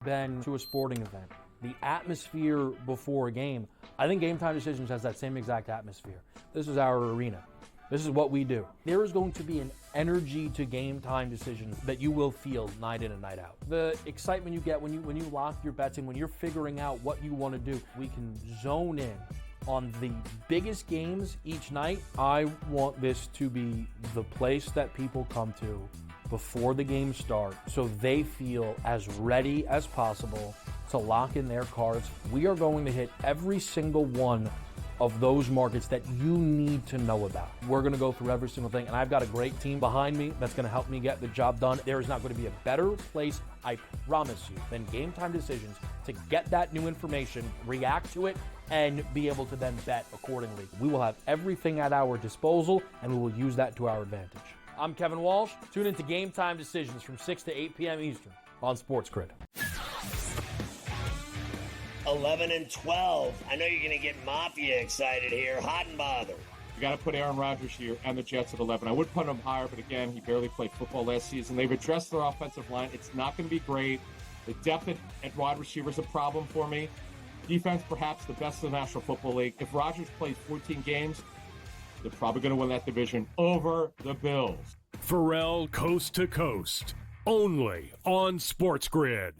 been to a sporting event, the atmosphere before a game, I think Game Time Decisions has that same exact atmosphere. This is our arena. This is what we do. There is going to be an energy to Game Time Decisions that you will feel night in and night out. The excitement you get when you lock your bets in, when you're figuring out what you want to do, we can zone in on the biggest games each night. I want this to be the place that people come to before the games start so they feel as ready as possible to lock in their cards. We are going to hit every single one of those markets that you need to know about. We're going to go through every single thing, and I've got a great team behind me that's going to help me get the job done. There is not going to be a better place, I promise you, than Game Time Decisions to get that new information, react to it, and be able to then bet accordingly. We will have everything at our disposal, and we will use that to our advantage. I'm Kevin Walsh. Tune into Game Time Decisions from 6 to 8 p.m. Eastern on SportsGrid. 11 and 12. I know you're going to get Mafia excited here. Hot and bothered. You got to put Aaron Rodgers here and the Jets at 11. I would put him higher, but again, he barely played football last season. They've addressed their offensive line. It's not going to be great. The depth at wide receiver is a problem for me. Defense, perhaps the best in the National Football League. If Rodgers plays 14 games, they're probably going to win that division over the Bills. Pharrell Coast to Coast, only on SportsGrid.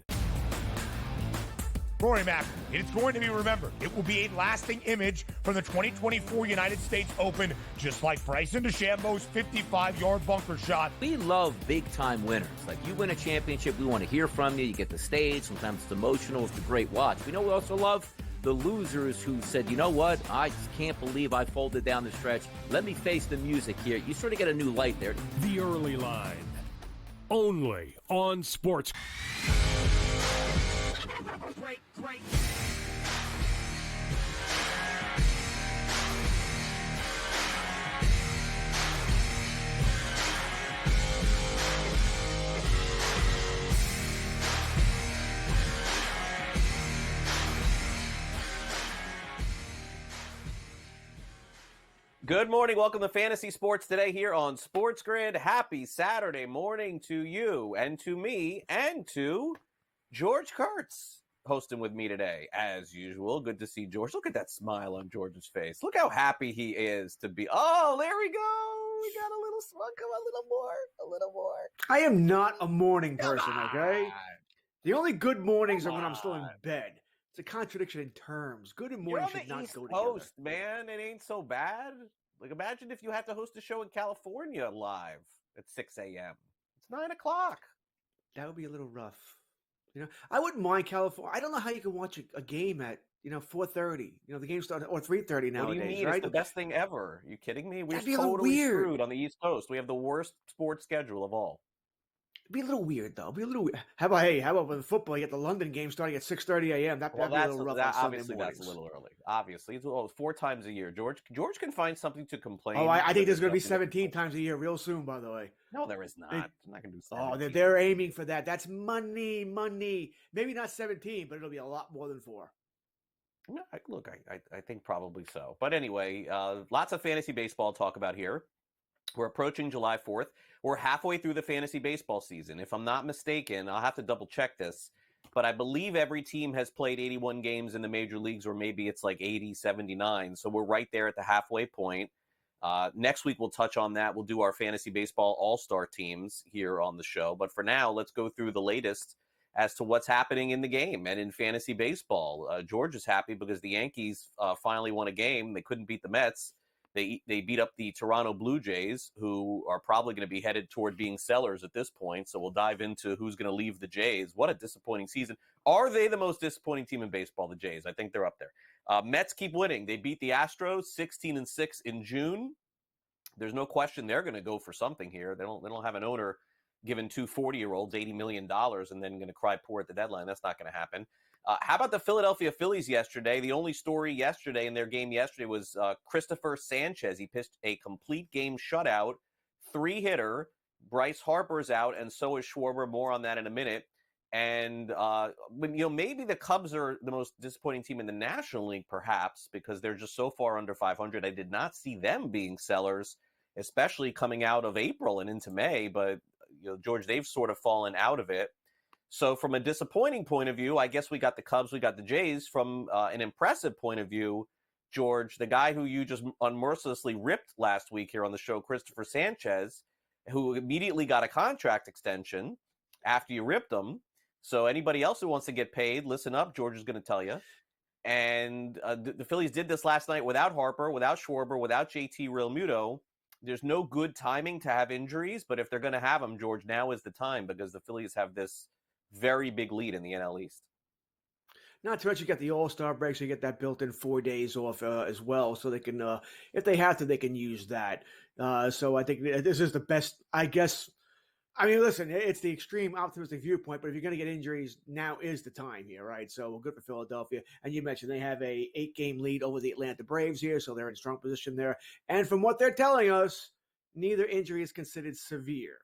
Rory Mack, it's going to be remembered. It will be a lasting image from the 2024 United States Open, just like Bryson DeChambeau's 55-yard bunker shot. We love big-time winners. Like, you win a championship, we want to hear from you. You get the stage. Sometimes it's emotional. It's a great watch. We know we also love the losers who said, you know what, I just can't believe I folded down the stretch. Let me face the music here. You sort of get a new light there. The Early Line, only on Sports. Great. Good morning. Welcome to Fantasy Sports Today here on SportsGrid. Happy Saturday morning to you and to me and to George Kurtz hosting with me today. As usual, good to see George. Look at that smile on George's face. Look how happy he is to be. Oh, there we go. We got a little smug. Come on, a little more. I am not a morning person, okay? The only good mornings are when I'm still in bed. It's a contradiction in terms. Good and morning should not go together. You're on the East Coast, man. It ain't so bad. Like, imagine if you had to host a show in California live at 6 a.m. It's 9 o'clock. That would be a little rough. You know, I wouldn't mind California. I don't know how you can watch a game at 4:30. The game starts or 3:30 nowadays. What do you mean? Right? It's the best thing ever. Are you kidding me? We're That'd be a little totally weird. screwed on the East Coast. We have the worst sports schedule of all. It'd be a little weird though. It'd be a little weird. How about with football? You get the London game starting at 6:30 a.m. That'd be a little rough on Sunday obviously mornings. that's a little early. Obviously, it's 4 times a year. George can find something to complain. Oh, I think there's going to be 17 times a year real soon. By the way. No, there is not. I'm not going to do 17. Oh, they're aiming for that. That's money. Maybe not 17, but it'll be a lot more than 4. No, look, I think probably so. But anyway, lots of fantasy baseball to talk about here. We're approaching July 4th. We're halfway through the fantasy baseball season. If I'm not mistaken, I'll have to double check this, but I believe every team has played 81 games in the major leagues, or maybe it's like 80, 79. So we're right there at the halfway point. Next week, we'll touch on that. We'll do our fantasy baseball all-star teams here on the show. But for now, let's go through the latest as to what's happening in the game and in fantasy baseball. George is happy because the Yankees finally won a game. They couldn't beat the Mets. They beat up the Toronto Blue Jays, who are probably going to be headed toward being sellers at this point. So we'll dive into who's going to leave the Jays. What a disappointing season. Are they the most disappointing team in baseball, the Jays? I think they're up there. Mets keep winning. They beat the Astros 16-6 in June. There's no question they're going to go for something here. They don't have an owner giving two 40-year-olds $80 million and then going to cry poor at the deadline. That's not going to happen. How about the Philadelphia Phillies yesterday? The only story yesterday in their game yesterday was Christopher Sanchez. He pitched a complete game shutout, 3-hitter. Bryce Harper's out, and so is Schwarber. More on that in a minute. And maybe the Cubs are the most disappointing team in the National League, perhaps, because they're just so far under 500. I did not see them being sellers, especially coming out of April and into May. But George, they've sort of fallen out of it. So from a disappointing point of view, I guess we got the Cubs, we got the Jays. From an impressive point of view, George, the guy who you just unmercilessly ripped last week here on the show, Christopher Sanchez, who immediately got a contract extension after you ripped him. So anybody else who wants to get paid, listen up. George is going to tell you. And the Phillies did this last night without Harper, without Schwarber, without JT Realmuto. There's no good timing to have injuries, but if they're going to have them, George, now is the time because the Phillies have this very big lead in the NL East. Not to mention you got the All-Star break, so you get that built-in 4 days off as well, so they can, if they have to, they can use that. So I think this is the best, I guess. I mean, listen, it's the extreme optimistic viewpoint, but if you're going to get injuries, now is the time here, right? So good for Philadelphia. And you mentioned they have a 8-game lead over the Atlanta Braves here, so they're in strong position there. And from what they're telling us, neither injury is considered severe.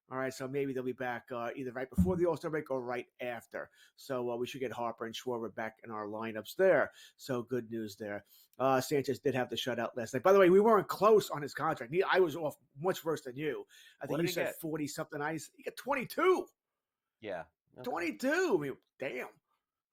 All right, so maybe they'll be back either right before the All-Star break or right after. So we should get Harper and Schwarber back in our lineups there. So good news there. Sanchez did have the shutout last night. By the way, we weren't close on his contract. I was off much worse than you. I think you said 40-something. He got 22. Yeah. Okay. 22. I mean, damn.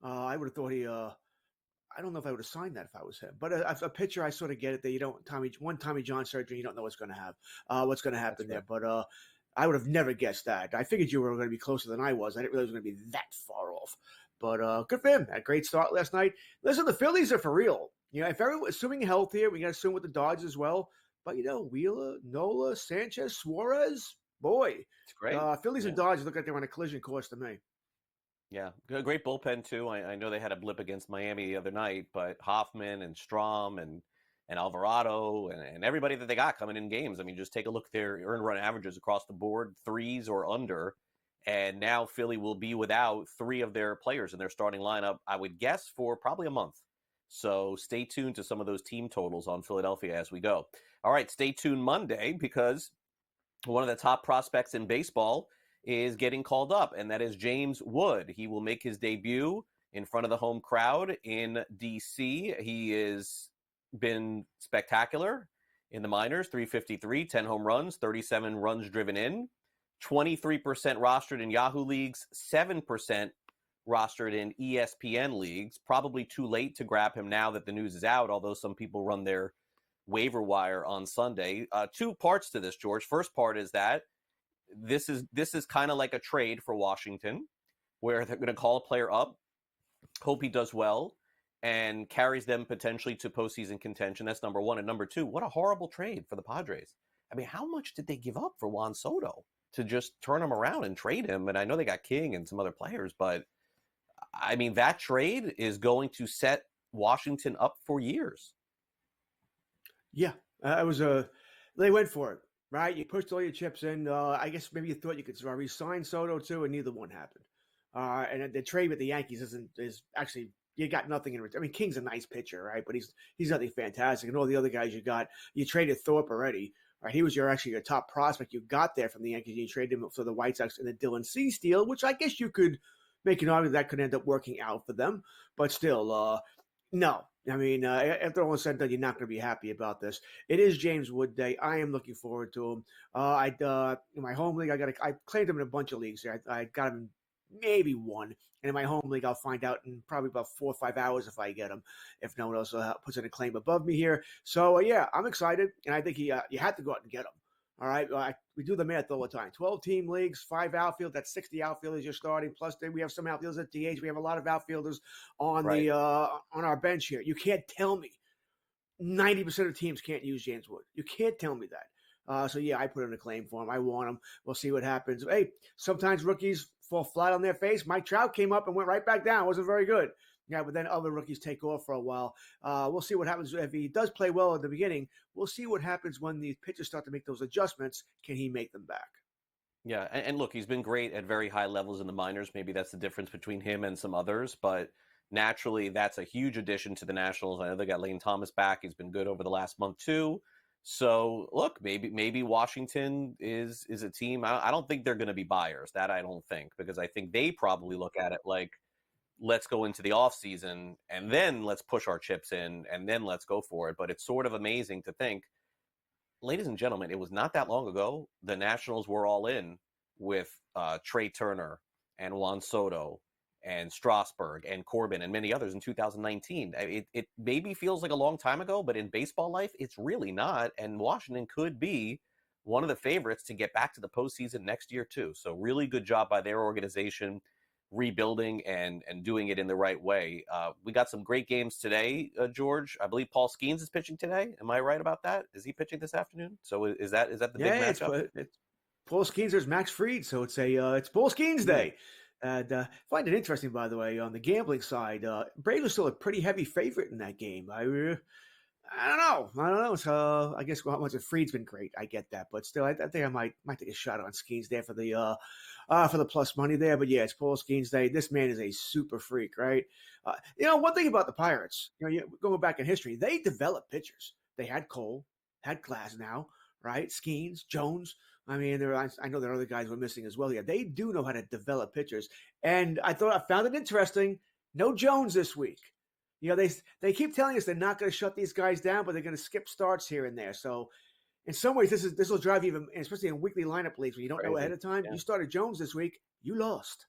I would have thought I don't know if I would have signed that if I was him. But a pitcher, I sort of get it that you don't Tommy John surgery, you don't know what's going to happen there. But I would have never guessed that. I figured you were going to be closer than I was. I didn't realize it was going to be that far off. But good for him. Had a great start last night. Listen, the Phillies are for real. If everyone, assuming health here, we got to assume with the Dodgers as well. But, Wheeler, Nola, Sanchez, Suarez, boy. It's great. Phillies and Dodgers look like they're on a collision course to me. Yeah, great bullpen, too. I know they had a blip against Miami the other night, but Hoffman and Strahm and Alvarado and everybody that they got coming in games. I mean, just take a look at their earned run averages across the board, 3s or under. And now Philly will be without 3 of their players in their starting lineup, I would guess, for probably a month. So stay tuned to some of those team totals on Philadelphia as we go. All right, stay tuned Monday because one of the top prospects in baseball is getting called up, and that is James Wood. He will make his debut in front of the home crowd in D.C. He has been spectacular in the minors, 353, 10 home runs, 37 runs driven in, 23% rostered in Yahoo leagues, 7% rostered in ESPN leagues. Probably too late to grab him now that the news is out, although some people run their waiver wire on Sunday. 2 parts to this, George. First part is that this is kind of like a trade for Washington, where they're going to call a player up, hope he does well, and carries them potentially to postseason contention. That's number one. And number two, what a horrible trade for the Padres. I mean, how much did they give up for Juan Soto to just turn him around and trade him? And I know they got King and some other players, but I mean, that trade is going to set Washington up for years. Yeah, they went for it, right? You pushed all your chips in. I guess maybe you thought you could re-sign Soto too, and neither one happened. And the trade with the Yankees is actually, you got nothing in return. I mean, King's a nice pitcher, right? But he's nothing fantastic. And all the other guys you traded Thorpe already. Right, he was your top prospect you got there from the Yankees. You traded him for the White Sox and the Dylan Cease deal, which I guess you could make an argument that could end up working out for them. But still, no. I mean, after all is said and done, you're not going to be happy about this. It is James Wood Day. I am looking forward to him. In my home league, I claimed him in a bunch of leagues here. I got him in maybe one. And in my home league, I'll find out in probably about 4 or 5 hours if I get him, if no one else puts in a claim above me here. So, yeah, I'm excited. And I think you had to go out and get him. All right, we do the math all the time. 12-team leagues, 5 outfield. That's 60 outfielders you're starting. Plus, we have some outfielders at DH. We have a lot of outfielders on on our bench here. You can't tell me 90% of teams can't use James Wood. You can't tell me that. So yeah, I put in a claim for him. I want him. We'll see what happens. Hey, sometimes rookies fall flat on their face. Mike Trout came up and went right back down. Wasn't very good. Yeah, but then other rookies take off for a while. We'll see what happens if he does play well at the beginning. We'll see what happens when the pitchers start to make those adjustments. Can he make them back? Yeah, and look, he's been great at very high levels in the minors. Maybe that's the difference between him and some others, but naturally that's a huge addition to the Nationals. I know they got Lane Thomas back. He's been good over the last month too. So look, maybe Washington is a team. I don't think they're going to be buyers. That I don't think, because I think they probably look at it like, let's go into the offseason and then let's push our chips in and then let's go for it. But it's sort of amazing to think, ladies and gentlemen, it was not that long ago the Nationals were all in with Trey Turner and Juan Soto and Strasburg and Corbin and many others in 2019. It maybe feels like a long time ago, but in baseball life, it's really not. And Washington could be one of the favorites to get back to the postseason next year, too. So really good job by their organization rebuilding and doing it in the right way. We got some great games today, George. I believe Paul Skeens is pitching today. Am I right about that? Is he pitching this afternoon? So is that the big matchup? It's Paul Skeens. There's Max Fried, so it's Paul Skeens Day. And find it interesting, by the way, on the gambling side, Braves are still a pretty heavy favorite in that game. I don't know. So I guess how much of Fried's been great. I get that, but still, I think I might take a shot on Skeens there for the plus money there. But yeah, it's Paul Skeens Day. This man is a super freak, right? One thing about the Pirates, going back in history, they developed pitchers. They had Cole, had Glasnow, right? Skeens, Jones. I mean, I know there are other guys we're missing as well here. They do know how to develop pitchers. And I found it interesting. No Jones this week. They keep telling us they're not going to shut these guys down, but they're going to skip starts here and there. So in some ways, this will drive you, especially in weekly lineup leagues when you don't know ahead of time. Yeah. You started Jones this week, you lost.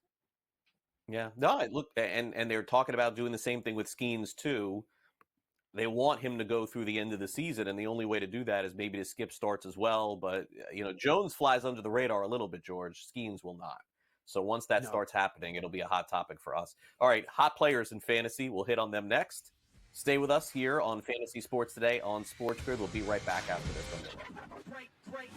Yeah. No, look, and they're talking about doing the same thing with Skeens too. They want him to go through the end of the season, and the only way to do that is maybe to skip starts as well. But, Jones flies under the radar a little bit, George. Skeens will not. So once that starts happening, it'll be a hot topic for us. All right, hot players in fantasy. We'll hit on them next. Stay with us here on Fantasy Sports Today on SportsGrid. We'll be right back after this. Break.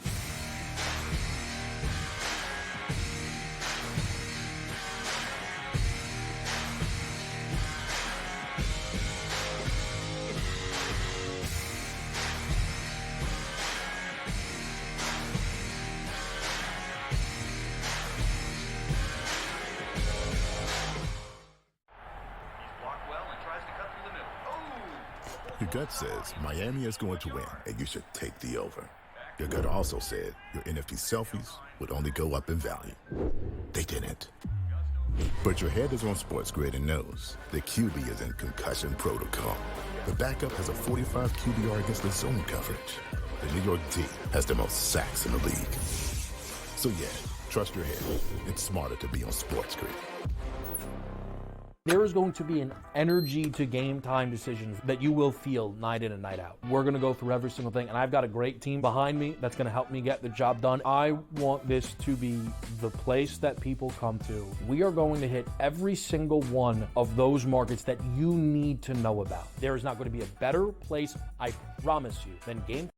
'Cause your gut says Miami is going to win, and you should take the over. Your gut also said your NFT selfies would only go up in value. They didn't. But your head is on SportsGrid and knows the QB is in concussion protocol. The backup has a 45 QBR against the zone coverage. The New York D has the most sacks in the league. So yeah, trust your head. It's smarter to be on SportsGrid. There is going to be an energy to game time decisions that you will feel night in and night out. We're going to go through every single thing, and I've got a great team behind me that's going to help me get the job done. I want this to be the place that people come to. We are going to hit every single one of those markets that you need to know about. There is not going to be a better place, I promise you, than game.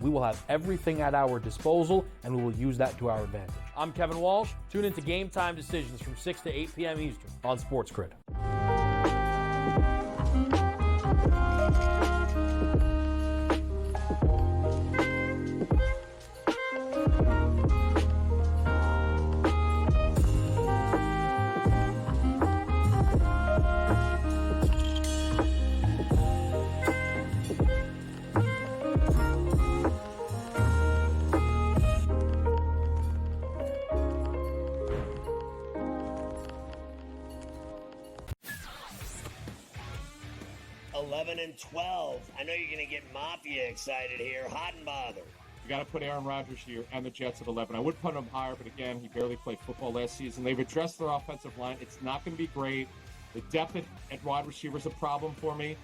We will have everything at our disposal, and we will use that to our advantage. I'm Kevin Walsh. Tune into Game Time Decisions from 6 to 8 p.m. Eastern on SportsGrid. And 12. I know you're going to get Mafia excited here. Hot and bothered. You got to put Aaron Rodgers here and the Jets at 11. I would put him higher, but again, he barely played football last season. They've addressed their offensive line. It's not going to be great. The depth at wide receiver is a problem for me.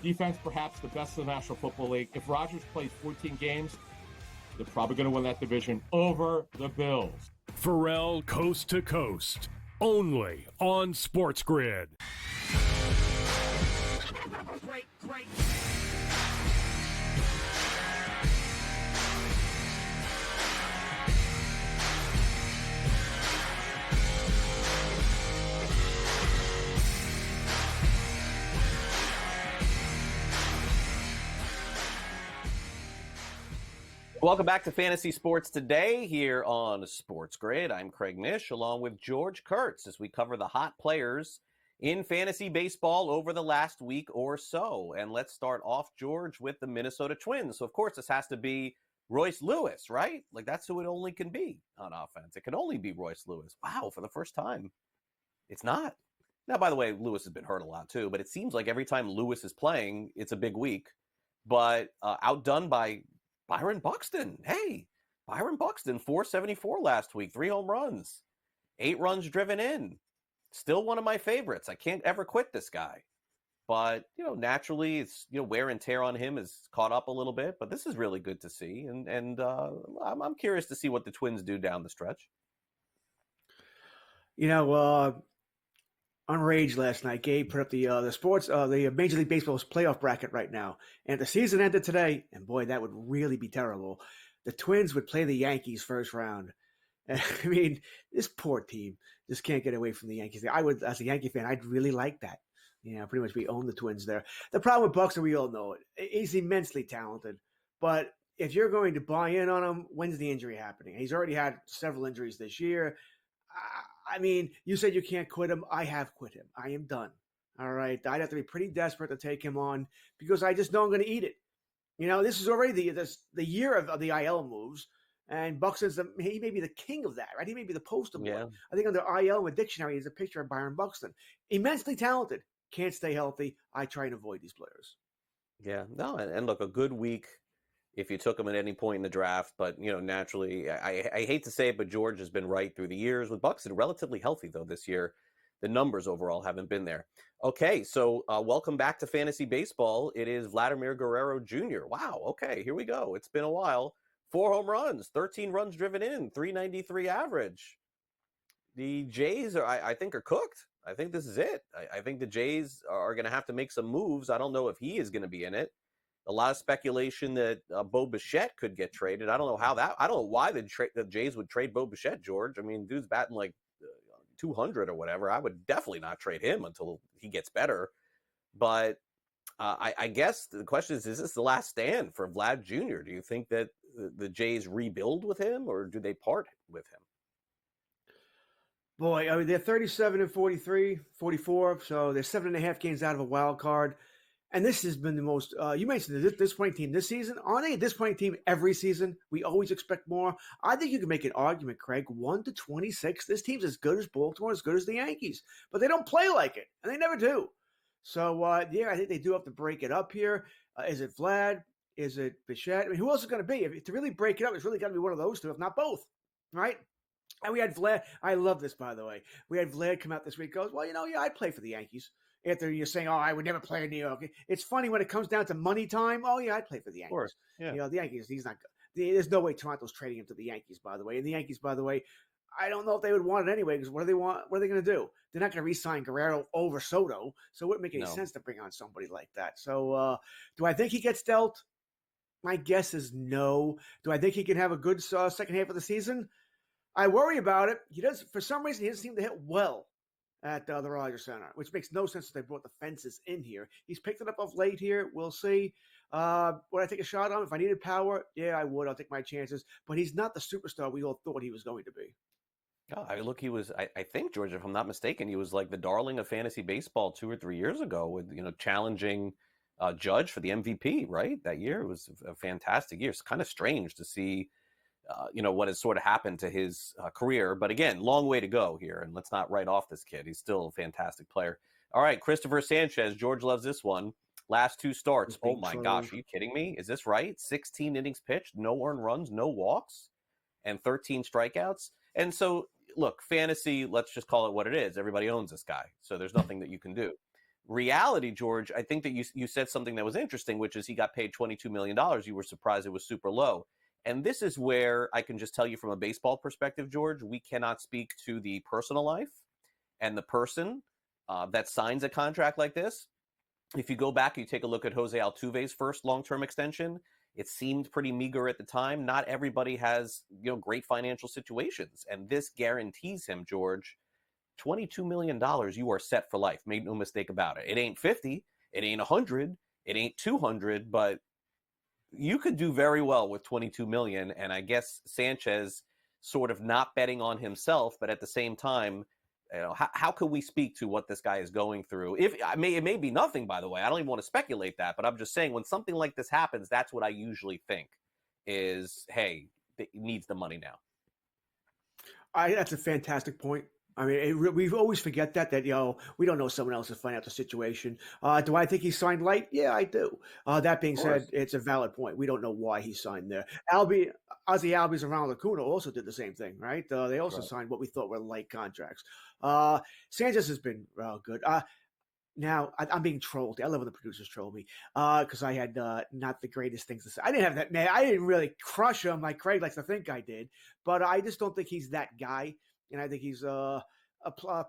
Defense, perhaps the best in the National Football League. If Rodgers plays 14 games, they're probably going to win that division over the Bills. Pharrell Coast to Coast, only on SportsGrid. Break. Welcome back to Fantasy Sports Today here on SportsGrid. I'm Craig Nish along with George Kurtz as we cover the hot players in fantasy baseball over the last week or so. And let's start off, George, with the Minnesota Twins. So, of course, this has to be Royce Lewis, right? Like, that's who it only can be on offense. It can only be Royce Lewis. Wow, for the first time, it's not. Now, by the way, Lewis has been hurt a lot, too. But it seems like every time Lewis is playing, it's a big week. But outdone by Byron Buxton. Hey, Byron Buxton, 474 last week, 3 home runs. 8 runs driven in. Still one of my favorites. I can't ever quit this guy. But, naturally, it's, wear and tear on him has caught up a little bit. But this is really good to see. And I'm curious to see what the Twins do down the stretch. On Rage last night, Gabe put up the Major League Baseball's playoff bracket right now. And if the season ended today, and boy, that would really be terrible, the Twins would play the Yankees first round. I mean, this poor team just can't get away from the Yankees. I would, as a Yankee fan, I'd really like that. Pretty much we own the Twins there. The problem with Buxton, we all know it. He's immensely talented. But if you're going to buy in on him, when's the injury happening? He's already had several injuries this year. I mean, you said you can't quit him. I have quit him. I am done. All right. I'd have to be pretty desperate to take him on because I just know I'm going to eat it. This is already the year of the IL moves. And Buxton's he may be the king of that, right? He may be the poster boy. I think under IL in the dictionary is a picture of Byron Buxton. Immensely talented. Can't stay healthy. I try and avoid these players. Yeah. No, and look, a good week if you took him at any point in the draft. But, naturally, I hate to say it, but George has been right through the years. With Buxton relatively healthy, though, this year. The numbers overall haven't been there. Okay, so welcome back to Fantasy Baseball. It is Vladimir Guerrero Jr. Wow, okay, here we go. It's been a while. 4 home runs, 13 runs driven in, 393 average. The Jays, I think, are cooked. I think this is it. I think the Jays are going to have to make some moves. I don't know if he is going to be in it. A lot of speculation that Bo Bichette could get traded. I don't know I don't know why the Jays would trade Bo Bichette, George. I mean, dude's batting like 200 or whatever. I would definitely not trade him until he gets better. But I guess the question is this the last stand for Vlad Jr.? Do you think that the Jays rebuild with him or do they part with him? Boy, I mean, they're 37 and 43, 44, so they're 7.5 games out of a wild card. And this has been the most, you mentioned the disappointing team this season. Aren't they a disappointing team every season? We always expect more. I think you can make an argument, Craig, 1-26. This team's as good as Baltimore, as good as the Yankees. But they don't play like it, and they never do. So, I think they do have to break it up here. Is it Vlad? Is it Bichette? I mean, who else is going to be? To really break it up, it's really got to be one of those two, if not both, right? And we had Vlad. I love this, by the way. We had Vlad come out this week, goes, well, I'd play for the Yankees. After you're saying, I would never play in New York. It's funny when it comes down to money time. Oh, yeah, I'd play for the Yankees. Of course. Yeah. The Yankees, he's not good. There's no way Toronto's trading him to the Yankees, by the way. And the Yankees, by the way, I don't know if they would want it anyway because what do they want? What are they going to do? They're not going to re-sign Guerrero over Soto, so it wouldn't make any sense to bring on somebody like that. So do I think he gets dealt? My guess is no. Do I think he can have a good second half of the season? I worry about it. He does, for some reason, he doesn't seem to hit well at the Rogers Center, which makes no sense if they brought the fences in here. He's picked it up of late here. We'll see. Would I take a shot on him? If I needed power, yeah, I would. I'll take my chances. But he's not the superstar we all thought he was going to be. Oh, look, he was, I think, George, if I'm not mistaken, he was like the darling of fantasy baseball 2 or 3 years ago with, challenging Judge for the MVP, right? That year. It was a fantastic year. It's kind of strange to see what has sort of happened to his career. But again, long way to go here. And let's not write off this kid. He's still a fantastic player. All right, Christopher Sanchez. George loves this one. Last 2 starts. Oh, my gosh. Are you kidding me? Is this right? 16 innings pitched, no earned runs, no walks, and 13 strikeouts. And so, look, fantasy, let's just call it what it is. Everybody owns this guy. So there's nothing that you can do. Reality, George, I think that you said something that was interesting, which is he got paid $22 million. You were surprised it was super low. And this is where I can just tell you from a baseball perspective, George, we cannot speak to the personal life and the person that signs a contract like this. If you go back, you take a look at Jose Altuve's first long-term extension, it seemed pretty meager at the time. Not everybody has, great financial situations. And this guarantees him, George, $22 million, you are set for life. Make no mistake about it. It ain't 50, it ain't 100, it ain't 200, but you could do very well with 22 million. And I guess Sanchez sort of not betting on himself, but at the same time, how could we speak to what this guy is going through? It may be nothing, by the way. I don't even want to speculate that, but I'm just saying when something like this happens, that's what I usually think is, hey, he needs the money now. That's a fantastic point. I mean, we always forget that we don't know someone else's financial situation. Do I think he signed late? Yeah, I do. That being said, it's a valid point. We don't know why he signed there. Ozzy Albies and Ronald Acuna also did the same thing, right? They also signed what we thought were light contracts. Sanchez has been good. Now, I'm being trolled. I love when the producers troll me because I had not the greatest things to say. I didn't have that, man. I didn't really crush him like Craig likes to think I did, but I just don't think he's that guy. And I think he's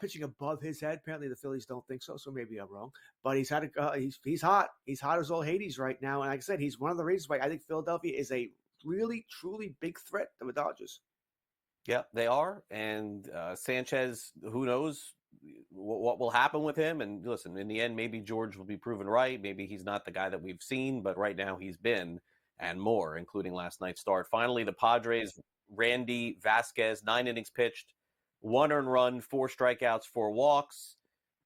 pitching above his head. Apparently, the Phillies don't think so, so maybe I'm wrong. But he's hot. He's hot as all Hades right now. And like I said, he's one of the reasons why I think Philadelphia is a really, truly big threat to the Dodgers. Yeah, they are. And Sanchez, who knows what will happen with him? And listen, in the end, maybe George will be proven right. Maybe he's not the guy that we've seen, but right now he's been, and more, including last night's start. Finally, the Padres, Randy Vasquez, 9 innings pitched, 1 earned run, 4 strikeouts, 4 walks.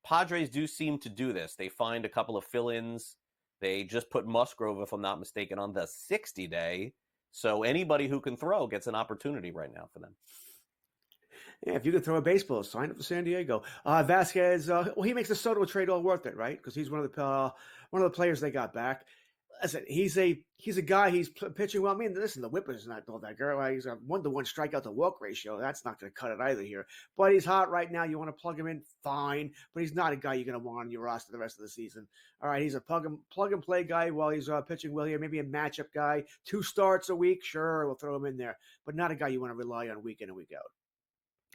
Padres do seem to do this. They find a couple of fill-ins. They just put Musgrove, if I'm not mistaken, on the 60-day. So anybody who can throw gets an opportunity right now for them. Yeah, if you can throw a baseball, sign up for San Diego. Vasquez, he makes the Soto trade all worth it, right? Because he's one of the players they got back. Listen, he's a guy. He's pitching well. I mean, listen, the whip is not all that great. He's a 1-to-1 strikeout to walk ratio. That's not going to cut it either here. But he's hot right now. You want to plug him in, fine. But he's not a guy you're going to want on your roster the rest of the season. All right, he's a plug and play guy while he's pitching well here. Maybe a matchup guy. 2 starts a week, sure, we'll throw him in there. But not a guy you want to rely on week in and week out.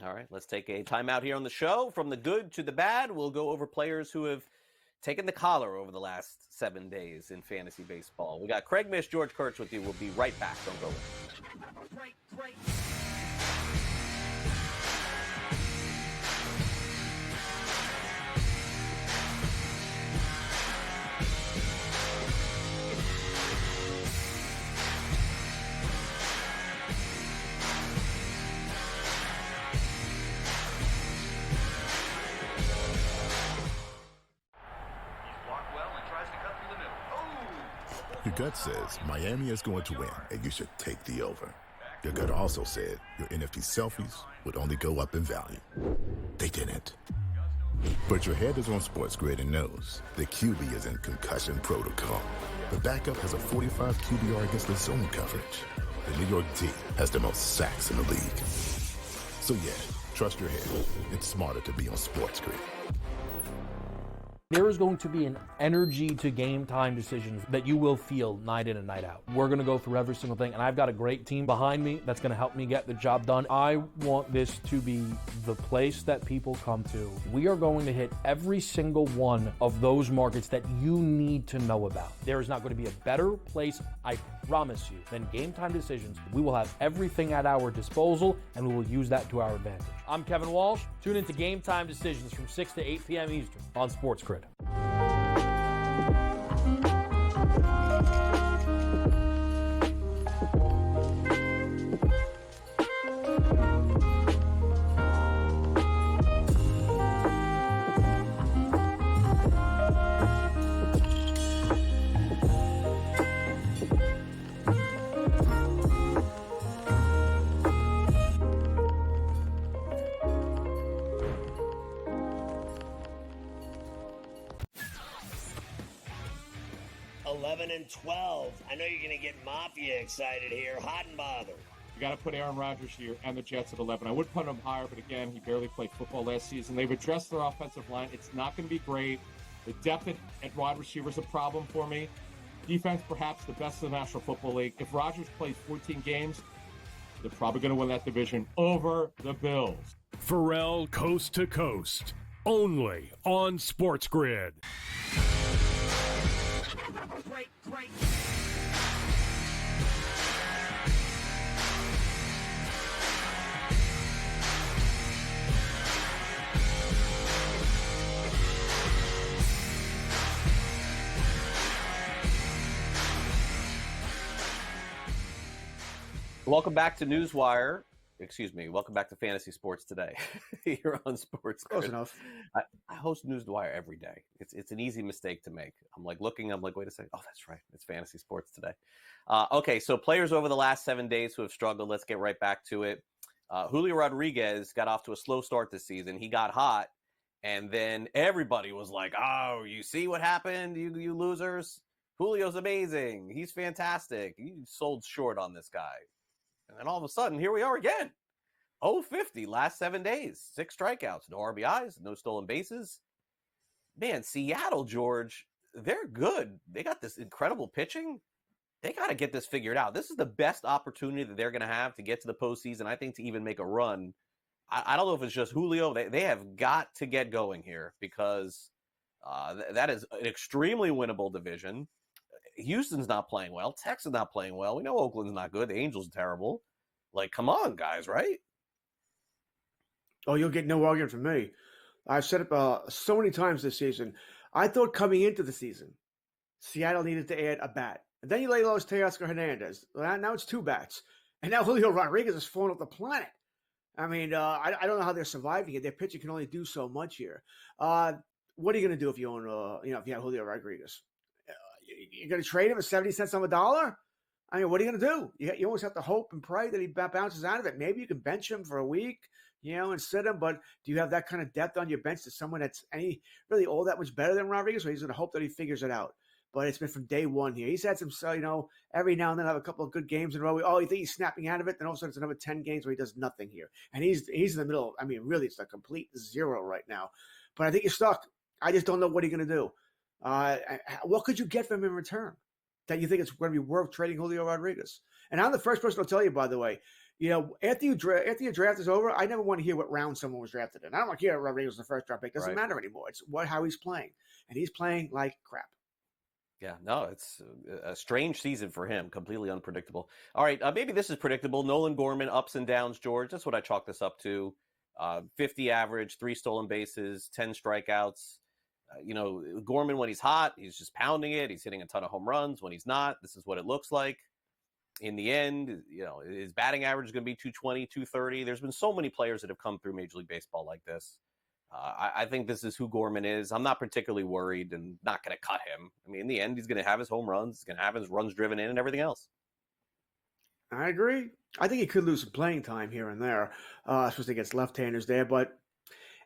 All right, let's take a timeout here on the show. From the good to the bad, we'll go over players who have taken the collar over the last 7 days in fantasy baseball. We got Craig Mish, George Kurtz with you. We'll be right back. Don't go away. Great. '" Your gut says Miami is going to win, and you should take the over. Your gut also said your NFT selfies would only go up in value. They didn't. But your head is on SportsGrid and knows the QB is in concussion protocol. The backup has a 45 QBR against the zone coverage. The New York D has the most sacks in the league. So yeah, trust your head. It's smarter to be on SportsGrid. There is going to be an energy to game time decisions that you will feel night in and night out. We're going to go through every single thing, and I've got a great team behind me that's going to help me get the job done. I want this to be the place that people come to. We are going to hit every single one of those markets that you need to know about. There is not going to be a better place, I promise you, than Game Time Decisions. We will have everything at our disposal, and we will use that to our advantage. I'm Kevin Walsh. Tune into Game Time Decisions from 6 to 8 p.m. Eastern on SportsGrid. And 12. I know you're going to get Mafia excited here. Hot and bothered. You got to put Aaron Rodgers here and the Jets at 11. I would put him higher, but again, he barely played football last season. They've addressed their offensive line. It's not going to be great. The depth at wide receiver is a problem for me. Defense, perhaps the best in the National Football League. If Rodgers plays 14 games, they're probably going to win that division over the Bills. Pharrell Coast to Coast, only on SportsGrid. Great. Welcome back to Newswire. Welcome back to Fantasy Sports Today here on SportsGrid. Close enough. I host Newswire every day. It's an easy mistake to make. I'm like, wait a second. Oh, that's right. It's Fantasy Sports Today. Okay, so players over the last 7 days who have struggled. Let's get right back to it. Julio Rodriguez got off to a slow start this season. He got hot, and then everybody was like, oh, you see what happened, you losers? Julio's amazing. He's fantastic. You sold short on this guy. And then all of a sudden, here we are again. 0-50 last 7 days. 6 strikeouts, no RBIs, no stolen bases. Man, Seattle, George, they're good. They got this incredible pitching. They got to get this figured out. This is the best opportunity that they're going to have to get to the postseason, I think, to even make a run. I don't know if it's just Julio. They have got to get going here because that is an extremely winnable division. Houston's not playing well. Texas not playing well. We know Oakland's not good. The Angels are terrible. Like, come on, guys, right? Oh, you'll get no argument from me. I've said it so many times this season. I thought coming into the season, Seattle needed to add a bat. And then you lay low Teoscar Hernandez. Well, now it's 2 bats. And now Julio Rodriguez is falling off the planet. I mean, I don't know how they're surviving it. Their pitcher can only do so much here. What are you going to do if you own, if you have Julio Rodriguez? You're going to trade him at 70 cents on the dollar? I mean, what are you going to do? You always have to hope and pray that he bounces out of it. Maybe you can bench him for a week, and sit him. But do you have that kind of depth on your bench to someone that's really all that much better than Rodriguez? Or he's going to hope that he figures it out. But it's been from day one here. He's had some, every now and then have a couple of good games in a row. Oh, you think he's snapping out of it? Then all of a sudden it's another 10 games where he does nothing here. And he's in the middle. I mean, really, it's a complete zero right now. But I think you're stuck. I just don't know what you're going to do. What could you get from him in return that you think it's going to be worth trading Julio Rodriguez? And I'm the first person to tell you, by the way, after your draft is over, I never want to hear what round someone was drafted in. I don't want to hear Rodriguez was the first draft pick. It doesn't matter anymore. It's how he's playing. And he's playing like crap. Yeah, no, it's a strange season for him. Completely unpredictable. All right, maybe this is predictable. Nolan Gorman, ups and downs, George. That's what I chalk this up to. 50 average, 3 stolen bases, 10 strikeouts. Gorman, when he's hot, he's just pounding it. He's hitting a ton of home runs. When he's not, this is what it looks like. In the end, his batting average is going to be 220, 230. There's been so many players that have come through Major League Baseball like this. I think this is who Gorman is. I'm not particularly worried and not going to cut him. I mean, in the end, he's going to have his home runs. He's going to have his runs driven in and everything else. I agree. I think he could lose some playing time here and there, especially against left-handers there. But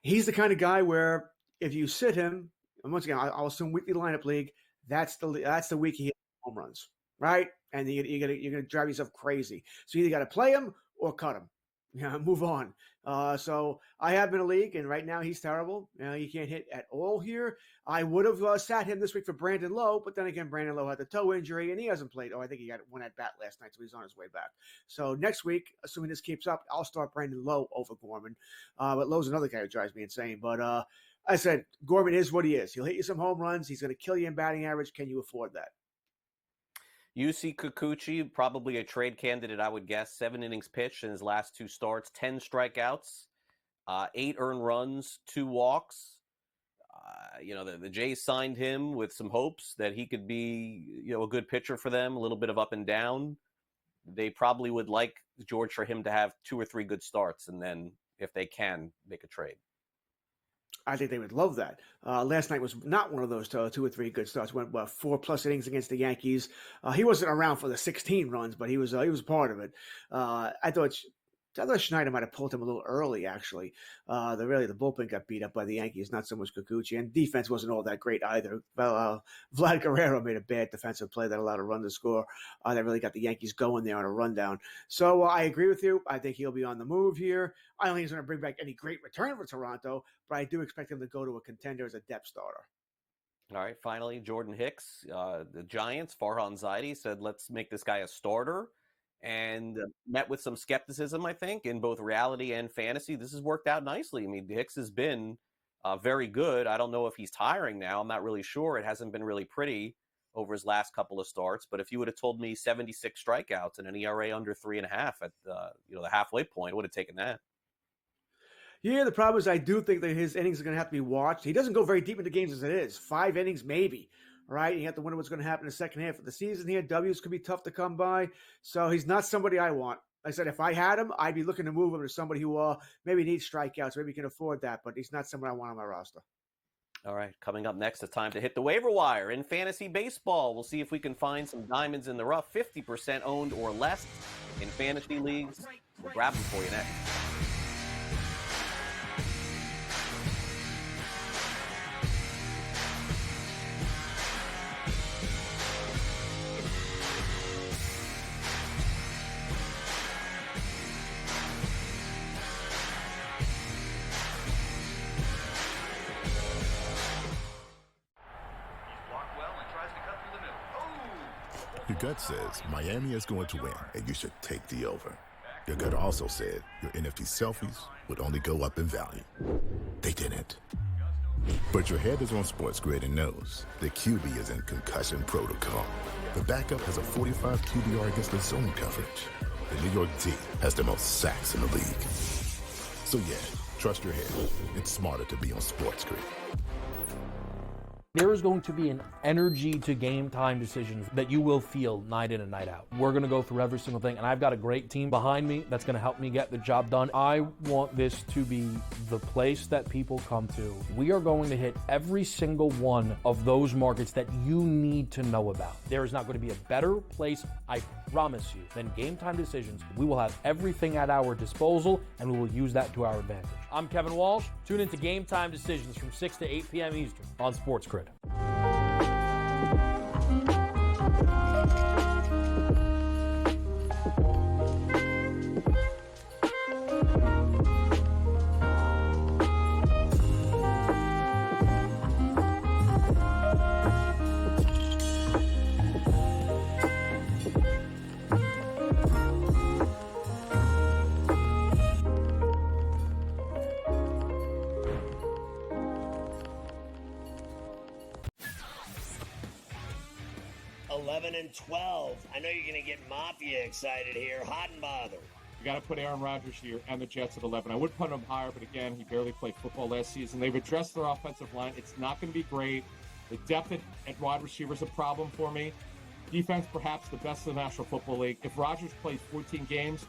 he's the kind of guy where if you sit him, and once again, I'll assume weekly lineup league, that's the week he hits home runs, right? And you're gonna drive yourself crazy. So you either got to play him or cut him. Move on. So I have been in a league, and right now he's terrible. He can't hit at all here. I would have sat him this week for Brandon Lowe, but then again, Brandon Lowe had the toe injury, and he hasn't played. I think he got one at bat last night, so he's on his way back. So next week, assuming this keeps up, I'll start Brandon Lowe over Gorman. But Lowe's another guy who drives me insane. But I said Gorman is what he is. He'll hit you some home runs. He's going to kill you in batting average. Can you afford that? Yusei Kikuchi, probably a trade candidate, I would guess. 7 innings pitched in his last 2 starts, 10 strikeouts, 8 earned runs, 2 walks. The Jays signed him with some hopes that he could be, a good pitcher for them, a little bit of up and down. They probably would like, George, for him to have 2 or 3 good starts, and then, if they can, make a trade. I think they would love that. Last night was not one of those 2 or 3 good starts. Went 4+ innings against the Yankees. He wasn't around for the 16 runs, but he was part of it. I thought Schneider might have pulled him a little early, actually. The bullpen got beat up by the Yankees, not so much Kikuchi. And defense wasn't all that great either. Vlad Guerrero made a bad defensive play that allowed a run to score. That really got the Yankees going there on a rundown. So I agree with you. I think he'll be on the move here. I don't think he's going to bring back any great return for Toronto, but I do expect him to go to a contender as a depth starter. All right, finally, Jordan Hicks, the Giants, Farhan Zaidi said, let's make this guy a starter. And met with some skepticism, I think, in both reality and fantasy. This has worked out nicely. I mean, Hicks has been very good. I don't know if he's tiring now. I'm not really sure. It hasn't been really pretty over his last couple of starts. But if you would have told me 76 strikeouts and an ERA under 3.5 at the halfway point, I would have taken that. Yeah, the problem is I do think that his innings are going to have to be watched. He doesn't go very deep into games as it is. 5 innings, maybe. Right? You have to wonder what's going to happen in the second half of the season here. W's could be tough to come by. So he's not somebody I want. I said if I had him, I'd be looking to move him to somebody who maybe needs strikeouts, maybe can afford that, but he's not someone I want on my roster. All right, coming up next, it's time to hit the waiver wire in fantasy baseball. We'll see if we can find some diamonds in the rough, 50% owned or less in fantasy leagues. We'll grab them for you next. Your gut says Miami is going to win, and you should take the over. Your gut also said your NFT selfies would only go up in value. They didn't. But your head is on SportsGrid and knows the QB is in concussion protocol. The backup has a 45 QBR against the zone coverage. The New York D has the most sacks in the league. So yeah, trust your head. It's smarter to be on SportsGrid. There is going to be an energy to game time decisions that you will feel night in and night out. We're going to go through every single thing, and I've got a great team behind me that's going to help me get the job done. I want this to be the place that people come to. We are going to hit every single one of those markets that you need to know about. There is not going to be a better place, I promise you, than Game Time Decisions. We will have everything at our disposal, and we will use that to our advantage. I'm Kevin Walsh. Tune into Game Time Decisions from 6 to 8 p.m. Eastern on SportsGrid. And 12. I know you're going to get Mafia excited here. Hot and bothered. You got to put Aaron Rodgers here and the Jets at 11. I would put him higher, but again, he barely played football last season. They've addressed their offensive line. It's not going to be great. The depth at wide receiver is a problem for me. Defense, perhaps the best in the National Football League. If Rodgers plays 14 games,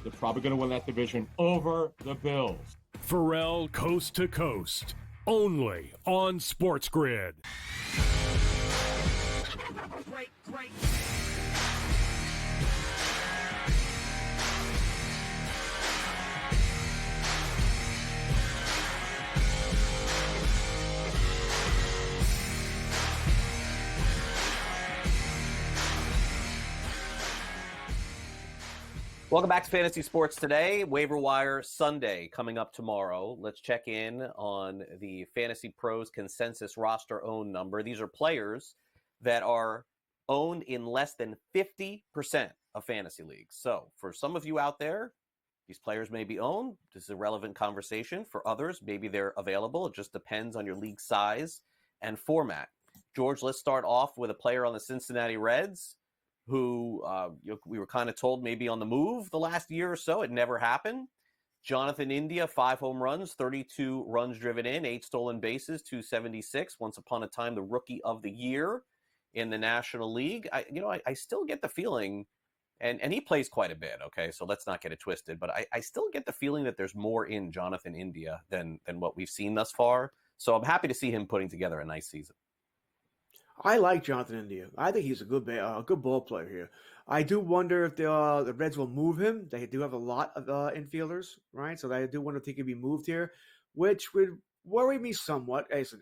they're probably going to win that division over the Bills. Pharrell Coast to Coast, only on SportsGrid. Great. Welcome back to Fantasy Sports Today. Waiver Wire Sunday coming up tomorrow. Let's check in on the Fantasy Pros consensus roster owned number. These are players that are owned in less than 50% of fantasy leagues. So for some of you out there, these players may be owned. This is a relevant conversation. For others, maybe they're available. It just depends on your league size and format. George, let's start off with a player on the Cincinnati Reds who we were kind of told maybe on the move the last year or so. It never happened. Jonathan India, 5 home runs, 32 runs driven in, 8 stolen bases, 276. Once upon a time, the Rookie of the Year in the National League. I still get the feeling, and he plays quite a bit, okay, so let's not get it twisted, but I still get the feeling that there's more in Jonathan India than what we've seen thus far. So I'm happy to see him putting together a nice season. I like Jonathan India. I think he's a good ball player here. I do wonder if the Reds will move him. They do have a lot of infielders, right? So I do wonder if he could be moved here, which would worry me somewhat. Listen,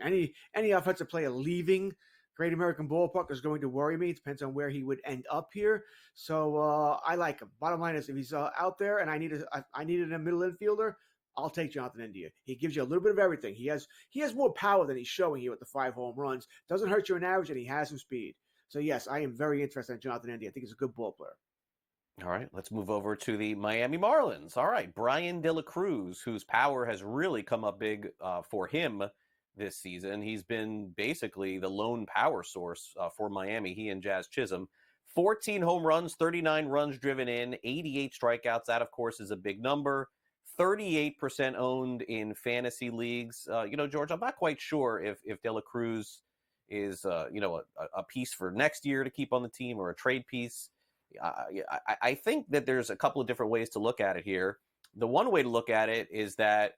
any offensive player leaving Great American Ballpark is going to worry me. It depends on where he would end up here. So I like him. Bottom line is, if he's out there and I needed a middle infielder, I'll take Jonathan India. He gives you a little bit of everything. He has more power than he's showing here with the 5 home runs. Doesn't hurt you in average, and he has some speed. So yes, I am very interested in Jonathan India. I think he's a good ball player. All right, let's move over to the Miami Marlins. All right, Brian De La Cruz, whose power has really come up big for him this season. He's been basically the lone power source for Miami, he and Jazz Chisholm. 14 home runs, 39 runs driven in, 88 strikeouts. That, of course, is a big number. 38% owned in fantasy leagues. George, I'm not quite sure if De La Cruz is, a piece for next year to keep on the team or a trade piece. I think that there's a couple of different ways to look at it here. The one way to look at it is that,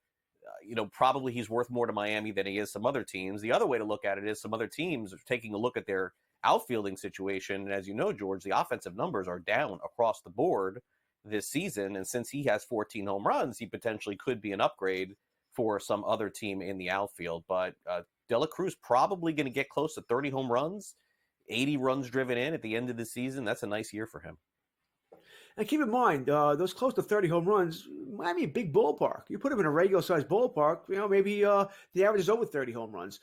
probably he's worth more to Miami than he is some other teams. The other way to look at it is some other teams are taking a look at their outfielding situation. And as you know, George, the offensive numbers are down across the board this season. And since he has 14 home runs, he potentially could be an upgrade for some other team in the outfield. But De La Cruz probably going to get close to 30 home runs, 80 runs driven in at the end of the season. That's a nice year for him. And keep in mind, those close to 30 home runs, Miami, a big ballpark. You put him in a regular-sized ballpark, maybe the average is over 30 home runs.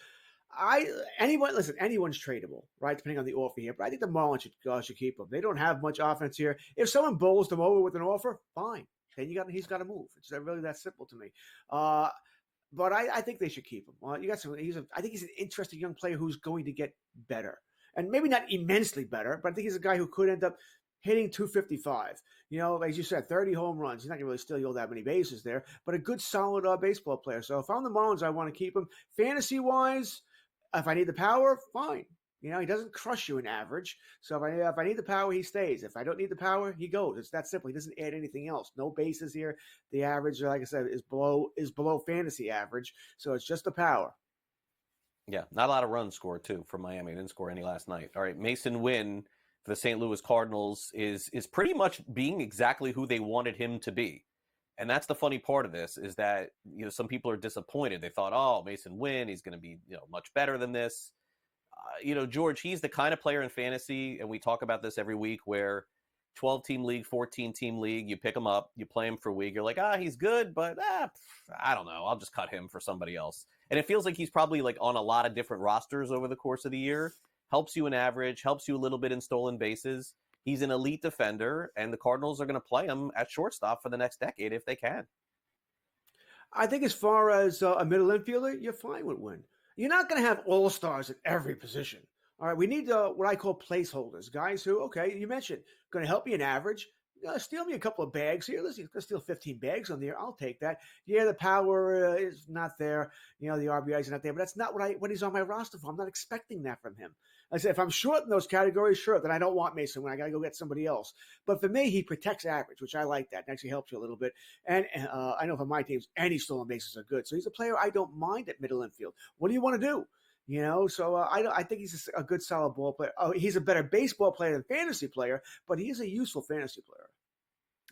Anyone's tradable, right? Depending on the offer here, but I think the Marlins should keep him. They don't have much offense here. If someone bowls them over with an offer, fine. Then he's got to move. It's really that simple to me. But I think they should keep him. You got some. I think he's an interesting young player who's going to get better, and maybe not immensely better, but I think he's a guy who could end up hitting 255. As you said, 30 home runs. He's not going to really steal that many bases there, but a good, solid baseball player. So if I'm the Marlins, I want to keep him. Fantasy-wise, if I need the power, fine. He doesn't crush you in average. So if I need the power, he stays. If I don't need the power, he goes. It's that simple. He doesn't add anything else. No bases here. The average, like I said, is below fantasy average. So it's just the power. Yeah, not a lot of runs scored too from Miami. Didn't score any last night. All right, Mason Wynn for the St. Louis Cardinals is pretty much being exactly who they wanted him to be. And that's the funny part of this is that, some people are disappointed. They thought, oh, Mason Wynn, he's going to be, much better than this. George, he's the kind of player in fantasy, and we talk about this every week, where 12-team league, 14-team league, you pick him up, you play him for a week, you're like, he's good, but I don't know, I'll just cut him for somebody else. And it feels like he's probably like on a lot of different rosters over the course of the year. Helps you in average, helps you a little bit in stolen bases. He's an elite defender, and the Cardinals are going to play him at shortstop for the next decade if they can. I think as far as a middle infielder, you're fine with Wynn. You're not going to have all-stars at every position. All right, we need what I call placeholders, guys who, okay, you mentioned, going to help you in average. Steal me a couple of bags here. Let's steal 15 bags on there. I'll take that. Yeah, the power is not there. The RBIs are not there, but that's not what he's on my roster for. I'm not expecting that from him. I said, if I'm short in those categories, sure, then I don't want Mason when I got to go get somebody else. But for me, he protects average, which I like that. It actually helps you a little bit. And I know for my teams, any stolen bases are good. So he's a player I don't mind at middle infield. What do you want to do? So I think he's a good, solid ball player. He's a better baseball player than fantasy player, but he is a useful fantasy player.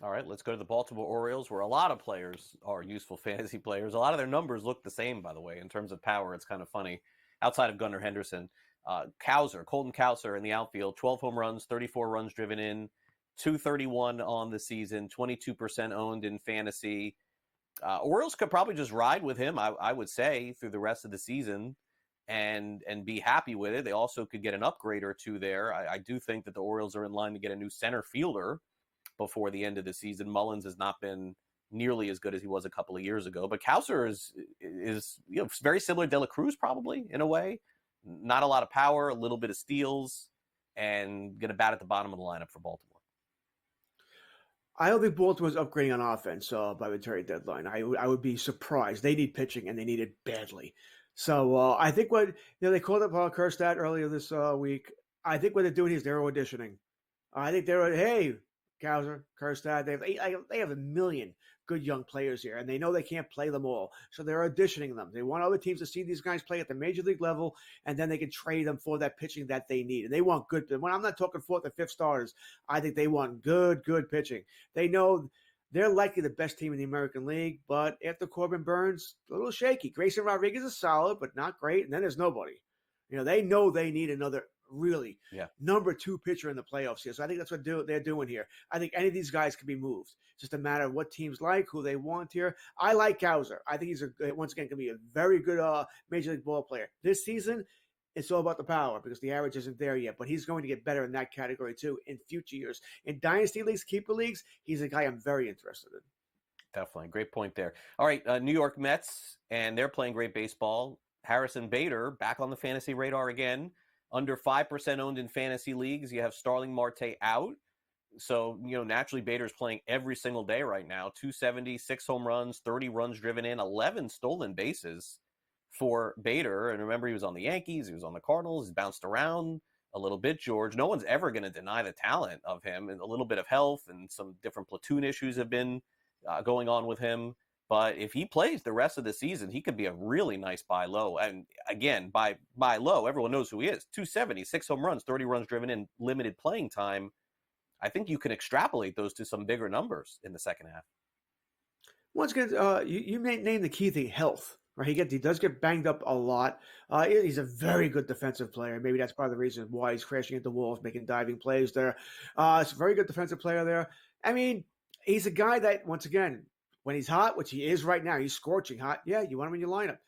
All right, let's go to the Baltimore Orioles, where a lot of players are useful fantasy players. A lot of their numbers look the same, by the way, in terms of power. It's kind of funny. Outside of Gunnar Henderson, Colton Cowser in the outfield, 12 home runs, 34 runs driven in, 231 on the season, 22% owned in fantasy. Orioles could probably just ride with him, I would say, through the rest of the season and be happy with it. They also could get an upgrade or two there. I do think that the Orioles are in line to get a new center fielder before the end of the season. Mullins has not been nearly as good as he was a couple of years ago, but Cowser is very similar to De La Cruz, probably, in a way. Not a lot of power, a little bit of steals, and going to bat at the bottom of the lineup for Baltimore. I don't think Baltimore's upgrading on offense by the trade deadline. I would be surprised. They need pitching, and they need it badly. So I think they called up Kerstad earlier this week. I think what they're doing is they're auditioning. I think hey, Cowser, Kerstad, they have a million good young players here, and they know they can't play them all. So they're auditioning them. They want other teams to see these guys play at the major league level, and then they can trade them for that pitching that they need. And they want good. When I'm not talking fourth or fifth starters, I think they want good pitching. They know they're likely the best team in the American League, but after Corbin Burns, a little shaky. Grayson Rodriguez is solid, but not great, and then there's nobody. They know they need another really number 2 pitcher in the playoffs here. So I think that's what they're doing here. I think any of these guys can be moved. It's just a matter of what teams like, who they want here. I like Cowser. I think he's once again going to be a very good major league ball player. This season, it's all about the power because the average isn't there yet, but he's going to get better in that category too in future years. In dynasty leagues, keeper leagues, he's a guy I'm very interested in. Definitely. Great point there. All right, New York Mets, and they're playing great baseball. Harrison Bader back on the fantasy radar again. Under 5% owned in fantasy leagues. You have Starling Marte out. So, naturally Bader's playing every single day right now. 270, 6 home runs, 30 runs driven in, 11 stolen bases for Bader. And remember, he was on the Yankees. He was on the Cardinals. He's bounced around a little bit, George. No one's ever going to deny the talent of him. And a little bit of health and some different platoon issues have been going on with him. But if he plays the rest of the season, he could be a really nice buy low. And again, buy low, everyone knows who he is. 270, 6 home runs, 30 runs driven in, limited playing time. I think you can extrapolate those to some bigger numbers in the second half. Once again, you may name the key thing, health. Right? He does get banged up a lot. He's a very good defensive player. Maybe that's part of the reason why he's crashing into walls, making diving plays there. It's a very good defensive player there. I mean, he's a guy that, once again, when he's hot, which he is right now, he's scorching hot. Yeah, you want him in your lineup.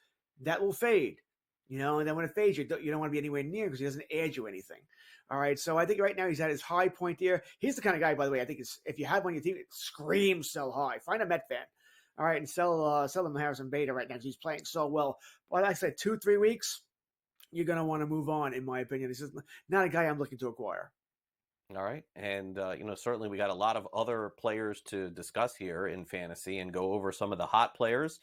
That will fade. And then when it fades, you don't want to be anywhere near because he doesn't add you anything. All right, so I think right now he's at his high point there. He's the kind of guy, by the way, I think if you have one on your team, scream sell high. Find a Met fan, all right, and sell him Harrison Bader right now because he's playing so well. But like I said, 2-3 weeks, you're going to want to move on, in my opinion. This is not a guy I'm looking to acquire. All right. And, certainly we got a lot of other players to discuss here in fantasy and go over some of the hot players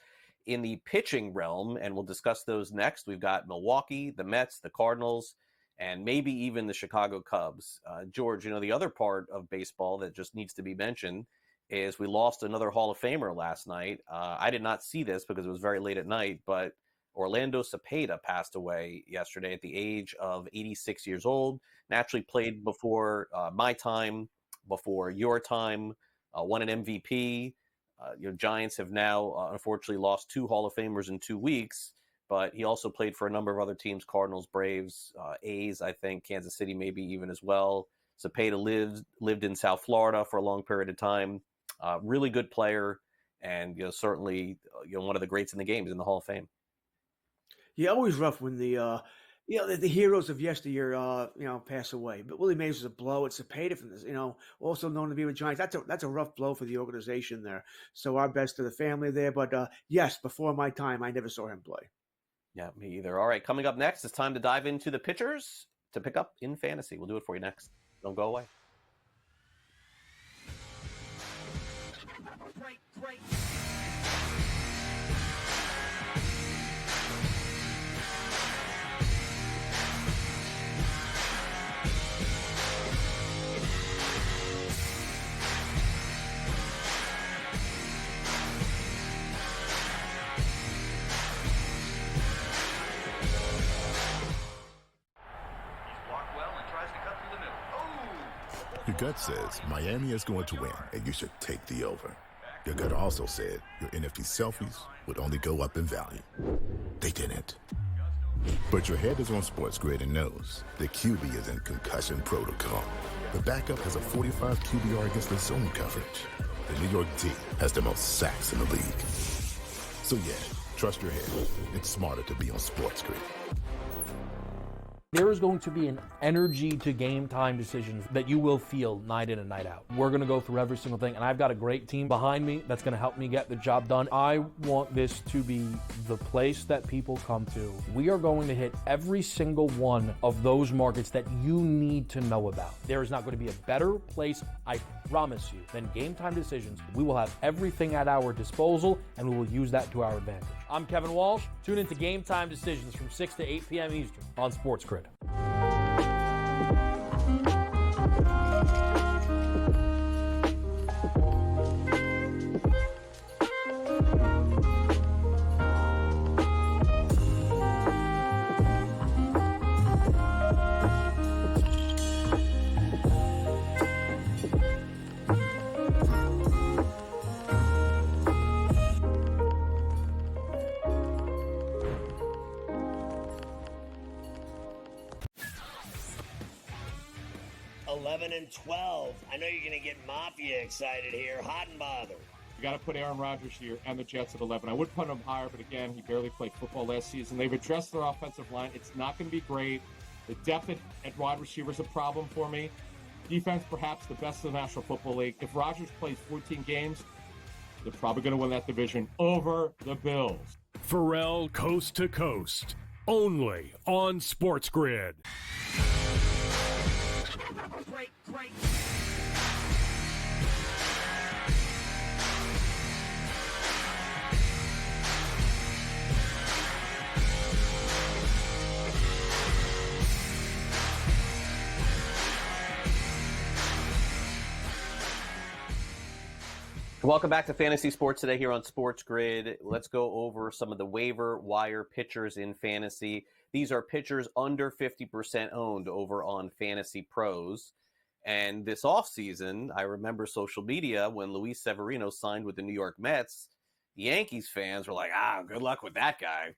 in the pitching realm. And we'll discuss those next. We've got Milwaukee, the Mets, the Cardinals, and maybe even the Chicago Cubs. George, the other part of baseball that just needs to be mentioned is we lost another Hall of Famer last night. I did not see this because it was very late at night, but Orlando Cepeda passed away yesterday at the age of 86 years old. Naturally played before my time, before your time, won an MVP. Giants have now unfortunately lost 2 Hall of Famers in 2 weeks, but he also played for a number of other teams, Cardinals, Braves, A's, I think, Kansas City maybe even as well. Cepeda lived in South Florida for a long period of time. Really good player, and certainly one of the greats in the game. He's in the Hall of Fame. Yeah, always rough when the heroes of yesteryear pass away. But Willie Mays was a blow. It's Cepeda from this, also known to be with Giants. That's a rough blow for the organization there. So our best to the family there. But yes, before my time, I never saw him play. Yeah, me either. All right, coming up next, it's time to dive into the pitchers to pick up in fantasy. We'll do it for you next. Don't go away. Break. Oh! Your gut says Miami is going to win, and you should take the over. Your gut also said your NFT selfies would only go up in value. They didn't. But your head is on SportsGrid and knows the QB is in concussion protocol. The backup has a 45 QBR against the zone coverage. The New York D has the most sacks in the league. So yeah, trust your head. It's smarter to be on SportsGrid. There is going to be an energy to game time decisions that you will feel night in and night out. We're going to go through every single thing, and I've got a great team behind me that's going to help me get the job done. I want this to be the place that people come to. We are going to hit every single one of those markets that you need to know about. There is not going to be a better place, I promise you, than Game Time Decisions. We will have everything at our disposal, and we will use that to our advantage. I'm Kevin Walsh. Tune into Game Time Decisions from 6 to 8 p.m. Eastern on SportsGrid. 11 and 12. I know you're going to get Mafia excited here. Hot and bothered. You got to put Aaron Rodgers here and the Jets at 11. I would put him higher, but again, he barely played football last season. They've addressed their offensive line. It's not going to be great. The depth at wide receiver is a problem for me. Defense, perhaps the best in the National Football League. If Rodgers plays 14 games, they're probably going to win that division over the Bills. Pharrell Coast to Coast, only on SportsGrid. Break. Welcome back to Fantasy Sports today here on SportsGrid. Let's go over some of the waiver wire pitchers in fantasy. These are pitchers under 50% owned over on Fantasy Pros. And this offseason, I remember social media when Luis Severino signed with the New York Mets, the Yankees fans were like, good luck with that guy.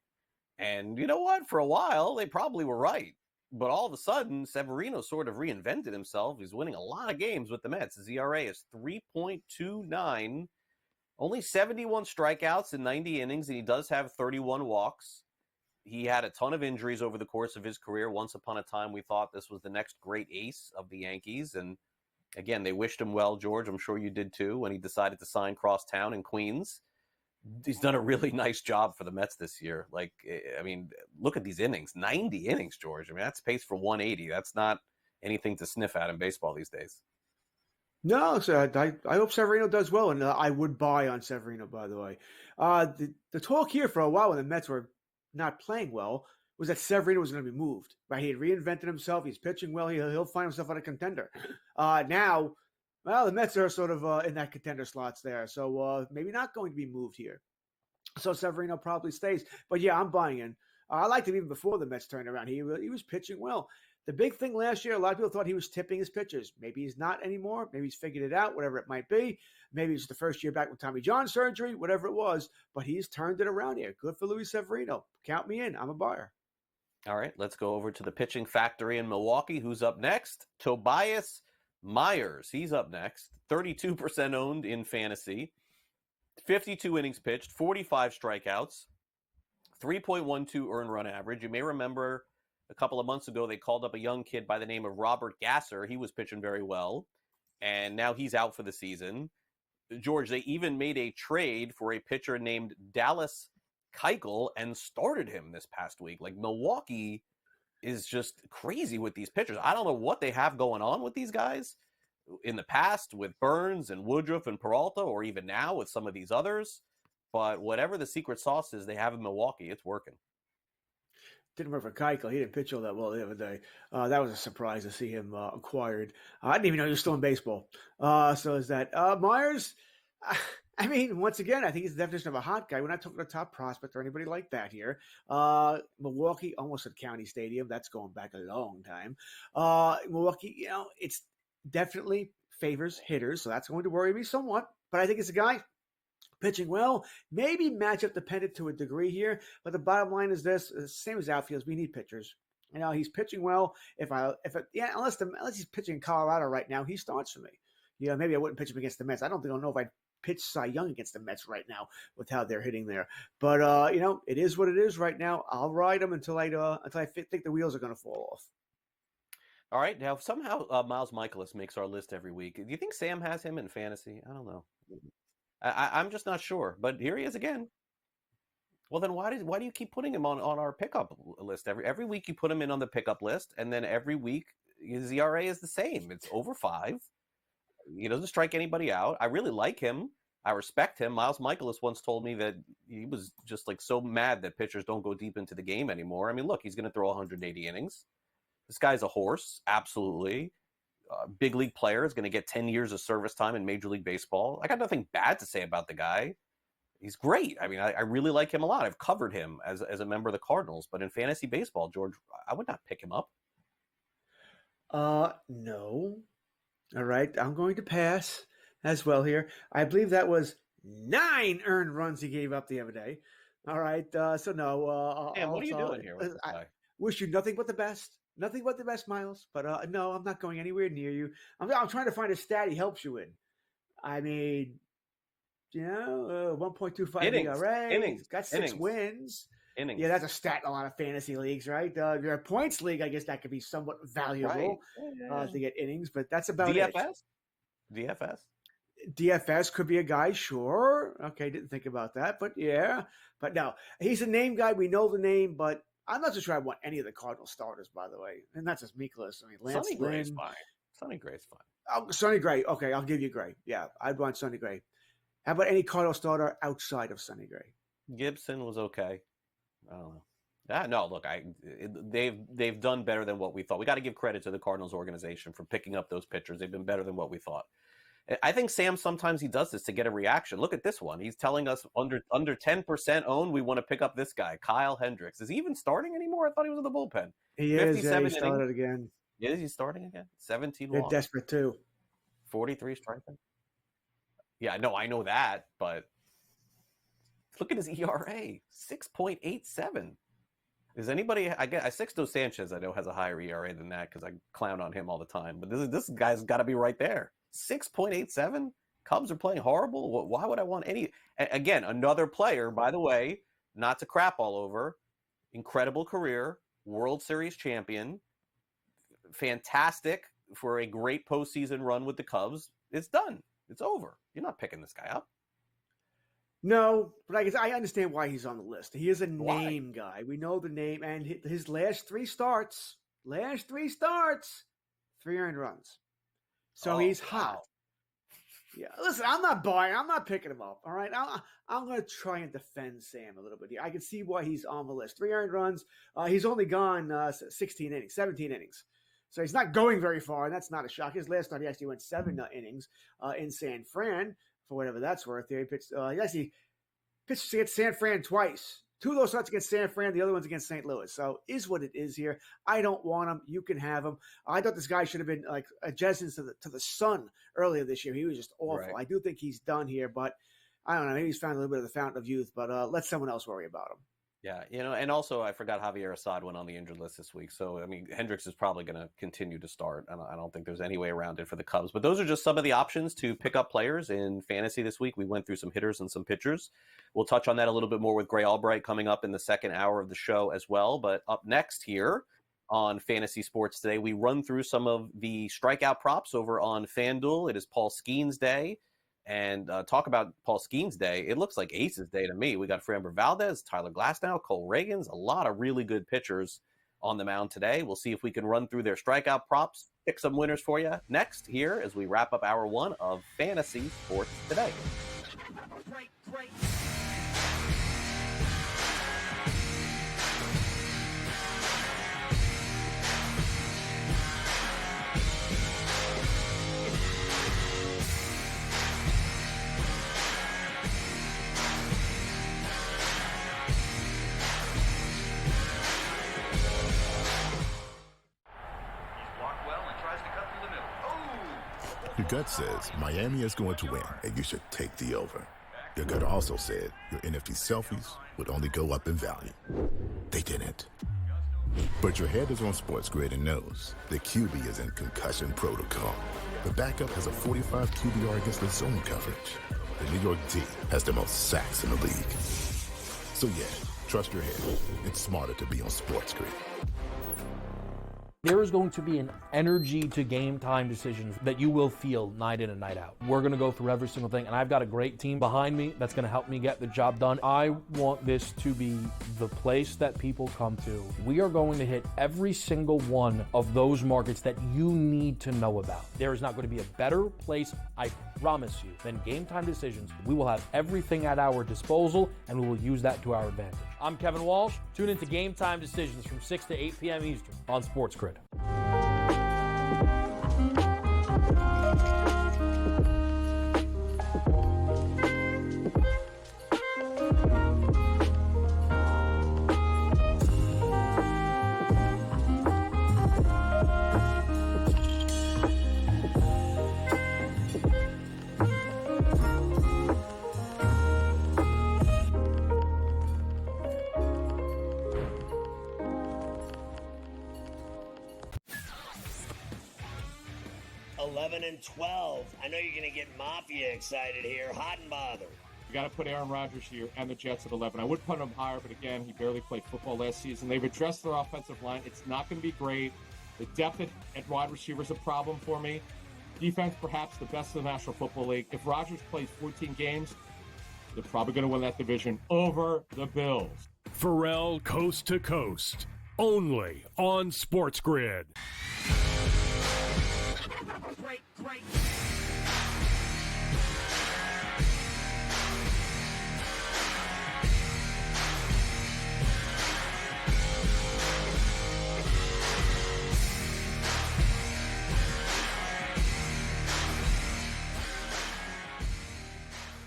And you know what? For a while, they probably were right. But all of a sudden, Severino sort of reinvented himself. He's winning a lot of games with the Mets. His ERA is 3.29, only 71 strikeouts in 90 innings, and he does have 31 walks. He had a ton of injuries over the course of his career. Once upon a time, we thought this was the next great ace of the Yankees. And again, they wished him well, George. I'm sure you did too, when he decided to sign crosstown in Queens. He's done a really nice job for the Mets this year. Like, I mean, look at these innings, 90 innings, George. I mean, that's pace for 180. That's not anything to sniff at in baseball these days. No, so I hope Severino does well, and I would buy on Severino, by the way. The talk here for a while when the Mets were not playing well was that Severino was going to be moved. Right, he had reinvented himself. He's pitching well. He'll find himself on a contender. Now, well, the Mets are sort of in that contender slots there, so maybe not going to be moved here. So Severino probably stays. But yeah, I'm buying in. I liked him even before the Mets turned around. He was pitching well. The big thing last year, a lot of people thought he was tipping his pitches. Maybe he's not anymore. Maybe he's figured it out, whatever it might be. Maybe it's the first year back with Tommy John surgery, whatever it was. But he's turned it around here. Good for Luis Severino. Count me in. I'm a buyer. All right, let's go over to the pitching factory in Milwaukee. Who's up next? Tobias Myers. He's up next. 32% owned in fantasy. 52 innings pitched, 45 strikeouts, 3.12 earned run average. You may remember a couple of months ago, they called up a young kid by the name of Robert Gasser. He was pitching very well, and now he's out for the season. George, they even made a trade for a pitcher named Dallas Keuchel and started him this past week. Like, Milwaukee is just crazy with these pitchers. I don't know what they have going on with these guys in the past with Burns and Woodruff and Peralta, or even now with some of these others. But whatever the secret sauce is they have in Milwaukee, it's working. Didn't work for Keuchel. He didn't pitch all that well the other day. That was a surprise to see him acquired. I didn't even know he was still in baseball. So is that Myers? I mean, once again, I think he's the definition of a hot guy. We're not talking a top prospect or anybody like that here. Milwaukee, almost at County Stadium. That's going back a long time. Milwaukee, it's definitely favors hitters, so that's going to worry me somewhat. But I think it's a guy pitching well, maybe matchup dependent to a degree here. But the bottom line is this: same as outfields, we need pitchers. He's pitching well. Unless he's pitching in Colorado right now, he starts for me. Maybe I wouldn't pitch him against the Mets. I don't know if I'd pitch Cy Young against the Mets right now with how they're hitting there. But it is what it is right now. I'll ride him until I think the wheels are going to fall off. All right. Now, somehow Miles Michaelis makes our list every week. Do you think Sam has him in fantasy? I don't know. I'm just not sure. But here he is again. Well, then why do you keep putting him on our pickup list? Every week you put him in on the pickup list, and then every week his ERA is the same. It's over 5. He doesn't strike anybody out. I really like him. I respect him. Miles Michaelis once told me that he was just like so mad that pitchers don't go deep into the game anymore. I mean, look, he's going to throw 180 innings. This guy's a horse, absolutely. Big league player, is going to get 10 years of service time in Major League Baseball. I got nothing bad to say about the guy. He's great. I mean, I really like him a lot. I've covered him as a member of the Cardinals. But in fantasy baseball, George, I would not pick him up. No. All right, I'm going to pass as well here. I believe that was 9 earned runs he gave up the other day. All right, so no. Man, what are you doing here with this guy? I wish you nothing but the best. Nothing but the best, Miles. But no, I'm not going anywhere near you. I'm trying to find a stat he helps you in. I mean, 1.25 ERA. Innings. Got 6 wins. Innings. Yeah, that's a stat in a lot of fantasy leagues, right? If you're a points league, I guess that could be somewhat valuable to get innings, but that's about it. DFS could be a guy, sure. Okay, didn't think about that, but yeah. But no, he's a name guy. We know the name, but I'm not so sure I want any of the Cardinal starters, by the way. And that's just Mikolas. I mean, Lance Sonny Gray's fine. Sonny Gray's fine. Oh, Sonny Gray. Okay, I'll give you Gray. Yeah, I'd want Sonny Gray. How about any Cardinal starter outside of Sonny Gray? Gibson was okay. I don't know. No, look, they've done better than what we thought. We got to give credit to the Cardinals organization for picking up those pitchers. They've been better than what we thought. I think Sam sometimes he does this to get a reaction. Look at this one. He's telling us under 10% owned, we want to pick up this guy, Kyle Hendricks. Is he even starting anymore? I thought he was in the bullpen. He is. Yeah, he started again. Is he starting again? 17 They're desperate too. 43 strikeouts. Yeah, no, I know that, but look at his ERA, 6.87. Is anybody? I guess Sixto Sanchez I know has a higher ERA than that because I clown on him all the time. But this guy's got to be right there. 6.87. Cubs are playing horrible. Why would I want any? Again, another player, by the way, not to crap all over. incredible career, World Series champion, fantastic for a great postseason run with the Cubs. It's done. It's over. You're not picking this guy up. No, but I guess I understand why he's on the list. He is a Why? name guy. We know the name, and his last three starts, 3 earned runs. So he's hot. Yeah, listen, I'm not buying. I'm not picking him up. All right, I'm going to try and defend Sam a little bit here. I can see why he's on the list. 3 earned runs. He's only gone 17 innings. So he's not going very far, and that's not a shock. His last start, he actually went 7 innings in San Fran, for whatever that's worth. He pitched. He actually pitched against San Fran twice. 2 of those starts against San Fran, the other one's against St. Louis. So is what it is here. I don't want him. You can have him. I thought this guy should have been like adjacent to the Sun earlier this year. He was just awful. Right. I do think he's done here, but I don't know. Maybe he's found a little bit of the fountain of youth, but let someone else worry about him. Yeah, and also I forgot Javier Assad went on the injured list this week. So, I mean, Hendricks is probably going to continue to start. I don't think there's any way around it for the Cubs. But those are just some of the options to pick up players in fantasy this week. We went through some hitters and some pitchers. We'll touch on that a little bit more with Gray Albright coming up in the second hour of the show as well. But up next here on Fantasy Sports Today, we run through some of the strikeout props over on FanDuel. It is Paul Skeens Day. And talk about Paul Skeens Day. It looks like Aces Day to me. We got Framber Valdez, Tyler Glasnow, Cole Reagans, a lot of really good pitchers on the mound today. We'll see if we can run through their strikeout props, pick some winners for you next here as we wrap up hour 1 of Fantasy Sports Today. Break. He's blocked well and tries to cut through the middle. Oh! Your gut says Miami is going to win, and you should take the over. Your gut also said your NFT selfies would only go up in value. They didn't. But your head is on SportsGrid and knows the QB is in concussion protocol. The backup has a 45 QBR against the zone coverage. The New York D has the most sacks in the league. So yeah, trust your head. It's smarter to be on SportsGrid. There is going to be an energy to game time decisions that you will feel night in and night out. We're going to go through every single thing, and I've got a great team behind me that's going to help me get the job done. I want this to be the place that people come to. We are going to hit every single one of those markets that you need to know about. There is not going to be a better place, I promise you, than Game Time Decisions. We will have everything at our disposal, and we will use that to our advantage. I'm Kevin Walsh. Tune into Game Time Decisions from 6 to 8 p.m. Eastern on SportsGrid. And 12. I know you're going to get Mafia excited here. Hot and bothered. You got to put Aaron Rodgers here and the Jets at 11. I would put him higher, but again, he barely played football last season. They've addressed their offensive line. It's not going to be great. The depth at wide receiver is a problem for me. Defense, perhaps the best in the National Football League. If Rodgers plays 14 games, they're probably going to win that division over the Bills. Pharrell Coast to Coast, only on SportsGrid. Break.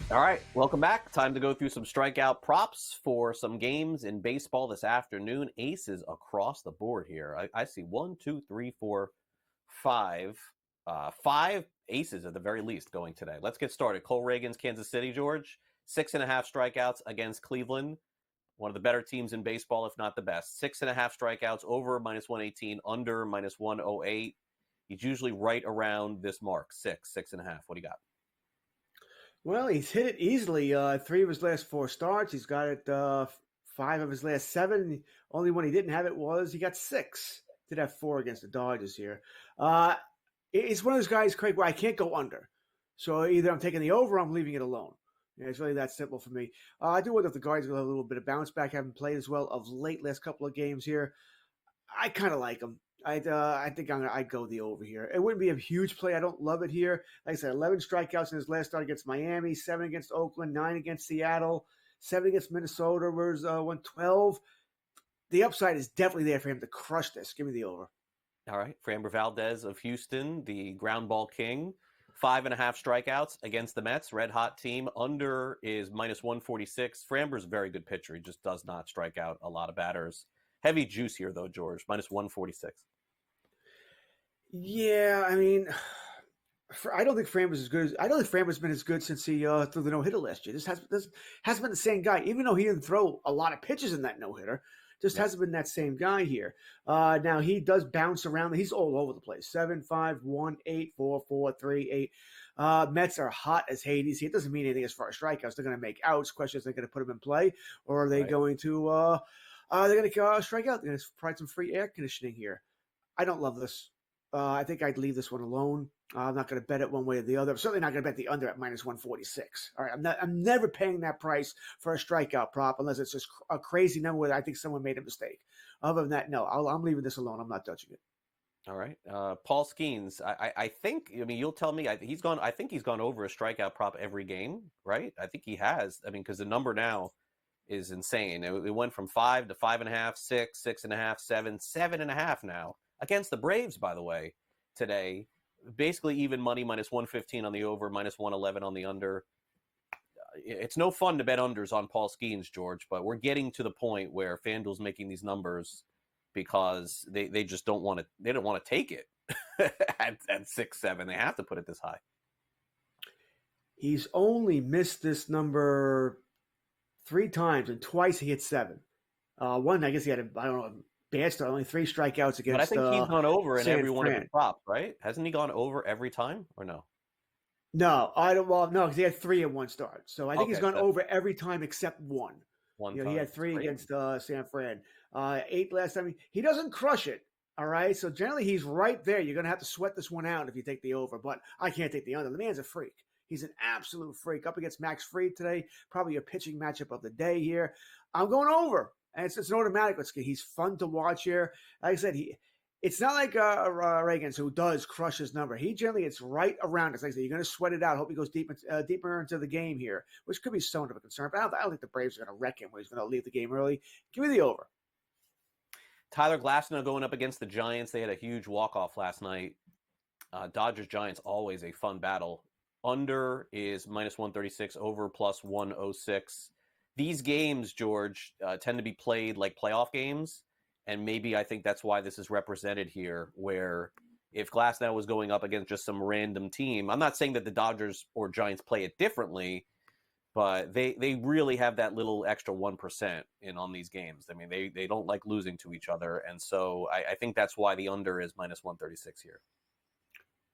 All right, welcome back. Time to go through some strikeout props for some games in baseball this afternoon. Aces across the board here. I see 1, 2, 3, 4, 5. 5 aces at the very least going today. Let's get started. Cole Reagans, Kansas City, George. 6.5 strikeouts against Cleveland. One of the better teams in baseball, if not the best. 6.5 strikeouts, over -118, under -108. He's usually right around this mark, 6.5. What do you got? Well, he's hit it easily. 3 of his last 4 starts. He's got it 5 of his last 7. Only one he didn't have it was he got 6. Did have 4 against the Dodgers here. It's one of those guys, Craig, where I can't go under. So either I'm taking the over or I'm leaving it alone. Yeah, it's really that simple for me. I do wonder if the Guardians will have a little bit of bounce back. Haven't played as well of late last couple of games here. I kind of like them. I think I'd go the over here. It wouldn't be a huge play. I don't love it here. Like I said, 11 strikeouts in his last start against Miami, 7 against Oakland, 9 against Seattle, 7 against Minnesota. Where's 112? The upside is definitely there for him to crush this. Give me the over. All right. Framber Valdez of Houston, the ground ball king. 5.5 strikeouts against the Mets. Red hot team. Under is -146. Framber's a very good pitcher. He just does not strike out a lot of batters. Heavy juice here, though, George. -146. Yeah, I mean, I don't think Framber's as good. I don't think Framber's been as good since he threw the no-hitter last year. This hasn't been the same guy, even though he didn't throw a lot of pitches in that no-hitter. Just hasn't been that same guy here. Now, he does bounce around. He's all over the place. 7, 5, 1, 8, 4, 4, 3, 8. Mets are hot as Hades. It doesn't mean anything as far as strikeouts. They're going to make outs. Question is, they're going to put them in play, or are they going to strike out? They're going to provide some free air conditioning here. I don't love this. I think I'd leave this one alone. I'm not going to bet it one way or the other. I'm certainly not going to bet the under at -146. All right, I'm never paying that price for a strikeout prop unless it's just a crazy number where I think someone made a mistake. Other than that, no, I'm leaving this alone. I'm not touching it. All right, Paul Skeens. I think. I mean, you'll tell me. I think he's gone over a strikeout prop every game, right? I think he has. I mean, because the number now is insane. It went from 5 to 5.5, 6, 6.5, 7, 7.5 now. Against the Braves, by the way, today, basically even money, -115 on the over, -111 on the under. It's no fun to bet unders on Paul Skeens, George, but we're getting to the point where FanDuel's making these numbers because they just don't want to. They don't want to take it at 6, 7. They have to put it this high. He's only missed this number 3 times, and twice he hit 7. One, I guess he had a bad start, only 3 strikeouts against. But I think he's gone over in every one of Fran. his props, right? Hasn't he gone over every time, or no? No, I don't. Well, no, because he had 3 in one start, so I think he's gone so over every time except one. One He time. had 3 Great. against San Fran, 8 last time. He doesn't crush it. All right, so generally he's right there. You're going to have to sweat this one out if you take the over, but I can't take the under. The man's a freak. He's an absolute freak. Up against Max Fried today, probably a pitching matchup of the day here. I'm going over. And it's an automatic. He's fun to watch here. Like I said, it's not like Reagans, who does crush his number. He generally gets right around it. Like I said, you're going to sweat it out. Hope he goes deeper into the game here, which could be somewhat of a concern. But I don't think the Braves are going to wreck him where he's going to leave the game early. Give me the over. Tyler Glasnow going up against the Giants. They had a huge walk-off last night. Dodgers-Giants, always a fun battle. Under is -136, over +106. These games, George, tend to be played like playoff games, and maybe I think that's why this is represented here, where if Glasnow was going up against just some random team, I'm not saying that the Dodgers or Giants play it differently, but they really have that little extra 1% in on these games. I mean, they don't like losing to each other, and so I think that's why the under is -136 here.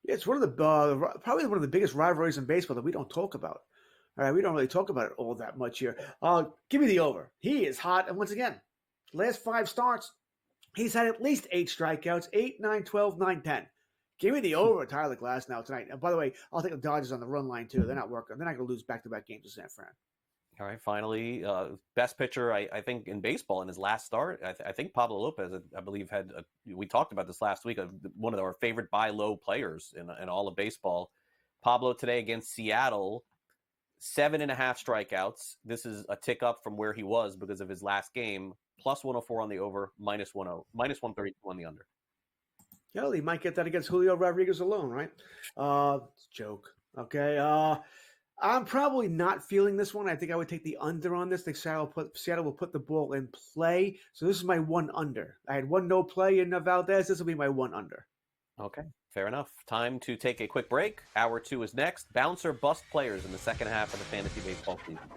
Yeah, it's one of the probably one of the biggest rivalries in baseball that we don't talk about. All right, we don't really talk about it all that much here. Give me the over. He is hot. And once again, last 5 starts, he's had at least 8 strikeouts, 8, 9, 12, 9, 10. Give me the over, Tyler Glasnow tonight. And by the way, I'll take the Dodgers on the run line, too. They're not working. They're not going to lose back-to-back games to San Fran. All right, finally, best pitcher, I think, in baseball in his last start. I think Pablo Lopez, I believe, we talked about this last week, one of our favorite buy low players in all of baseball. Pablo today against Seattle, 7.5 strikeouts. This is a tick up from where he was because of his last game. +104 on the over, -132 on the under. Yeah, he might get that against Julio Rodriguez alone, right? It's a joke. Okay. I'm probably not feeling this one. I think I would take the under on this. I think Seattle will put the ball in play. So this is my 1 under. I had 1 no play in Valdez. This will be my 1 under. Okay, fair enough. Time to take a quick break. Hour 2 is next. Bounce or bust players in the second half of the fantasy baseball season.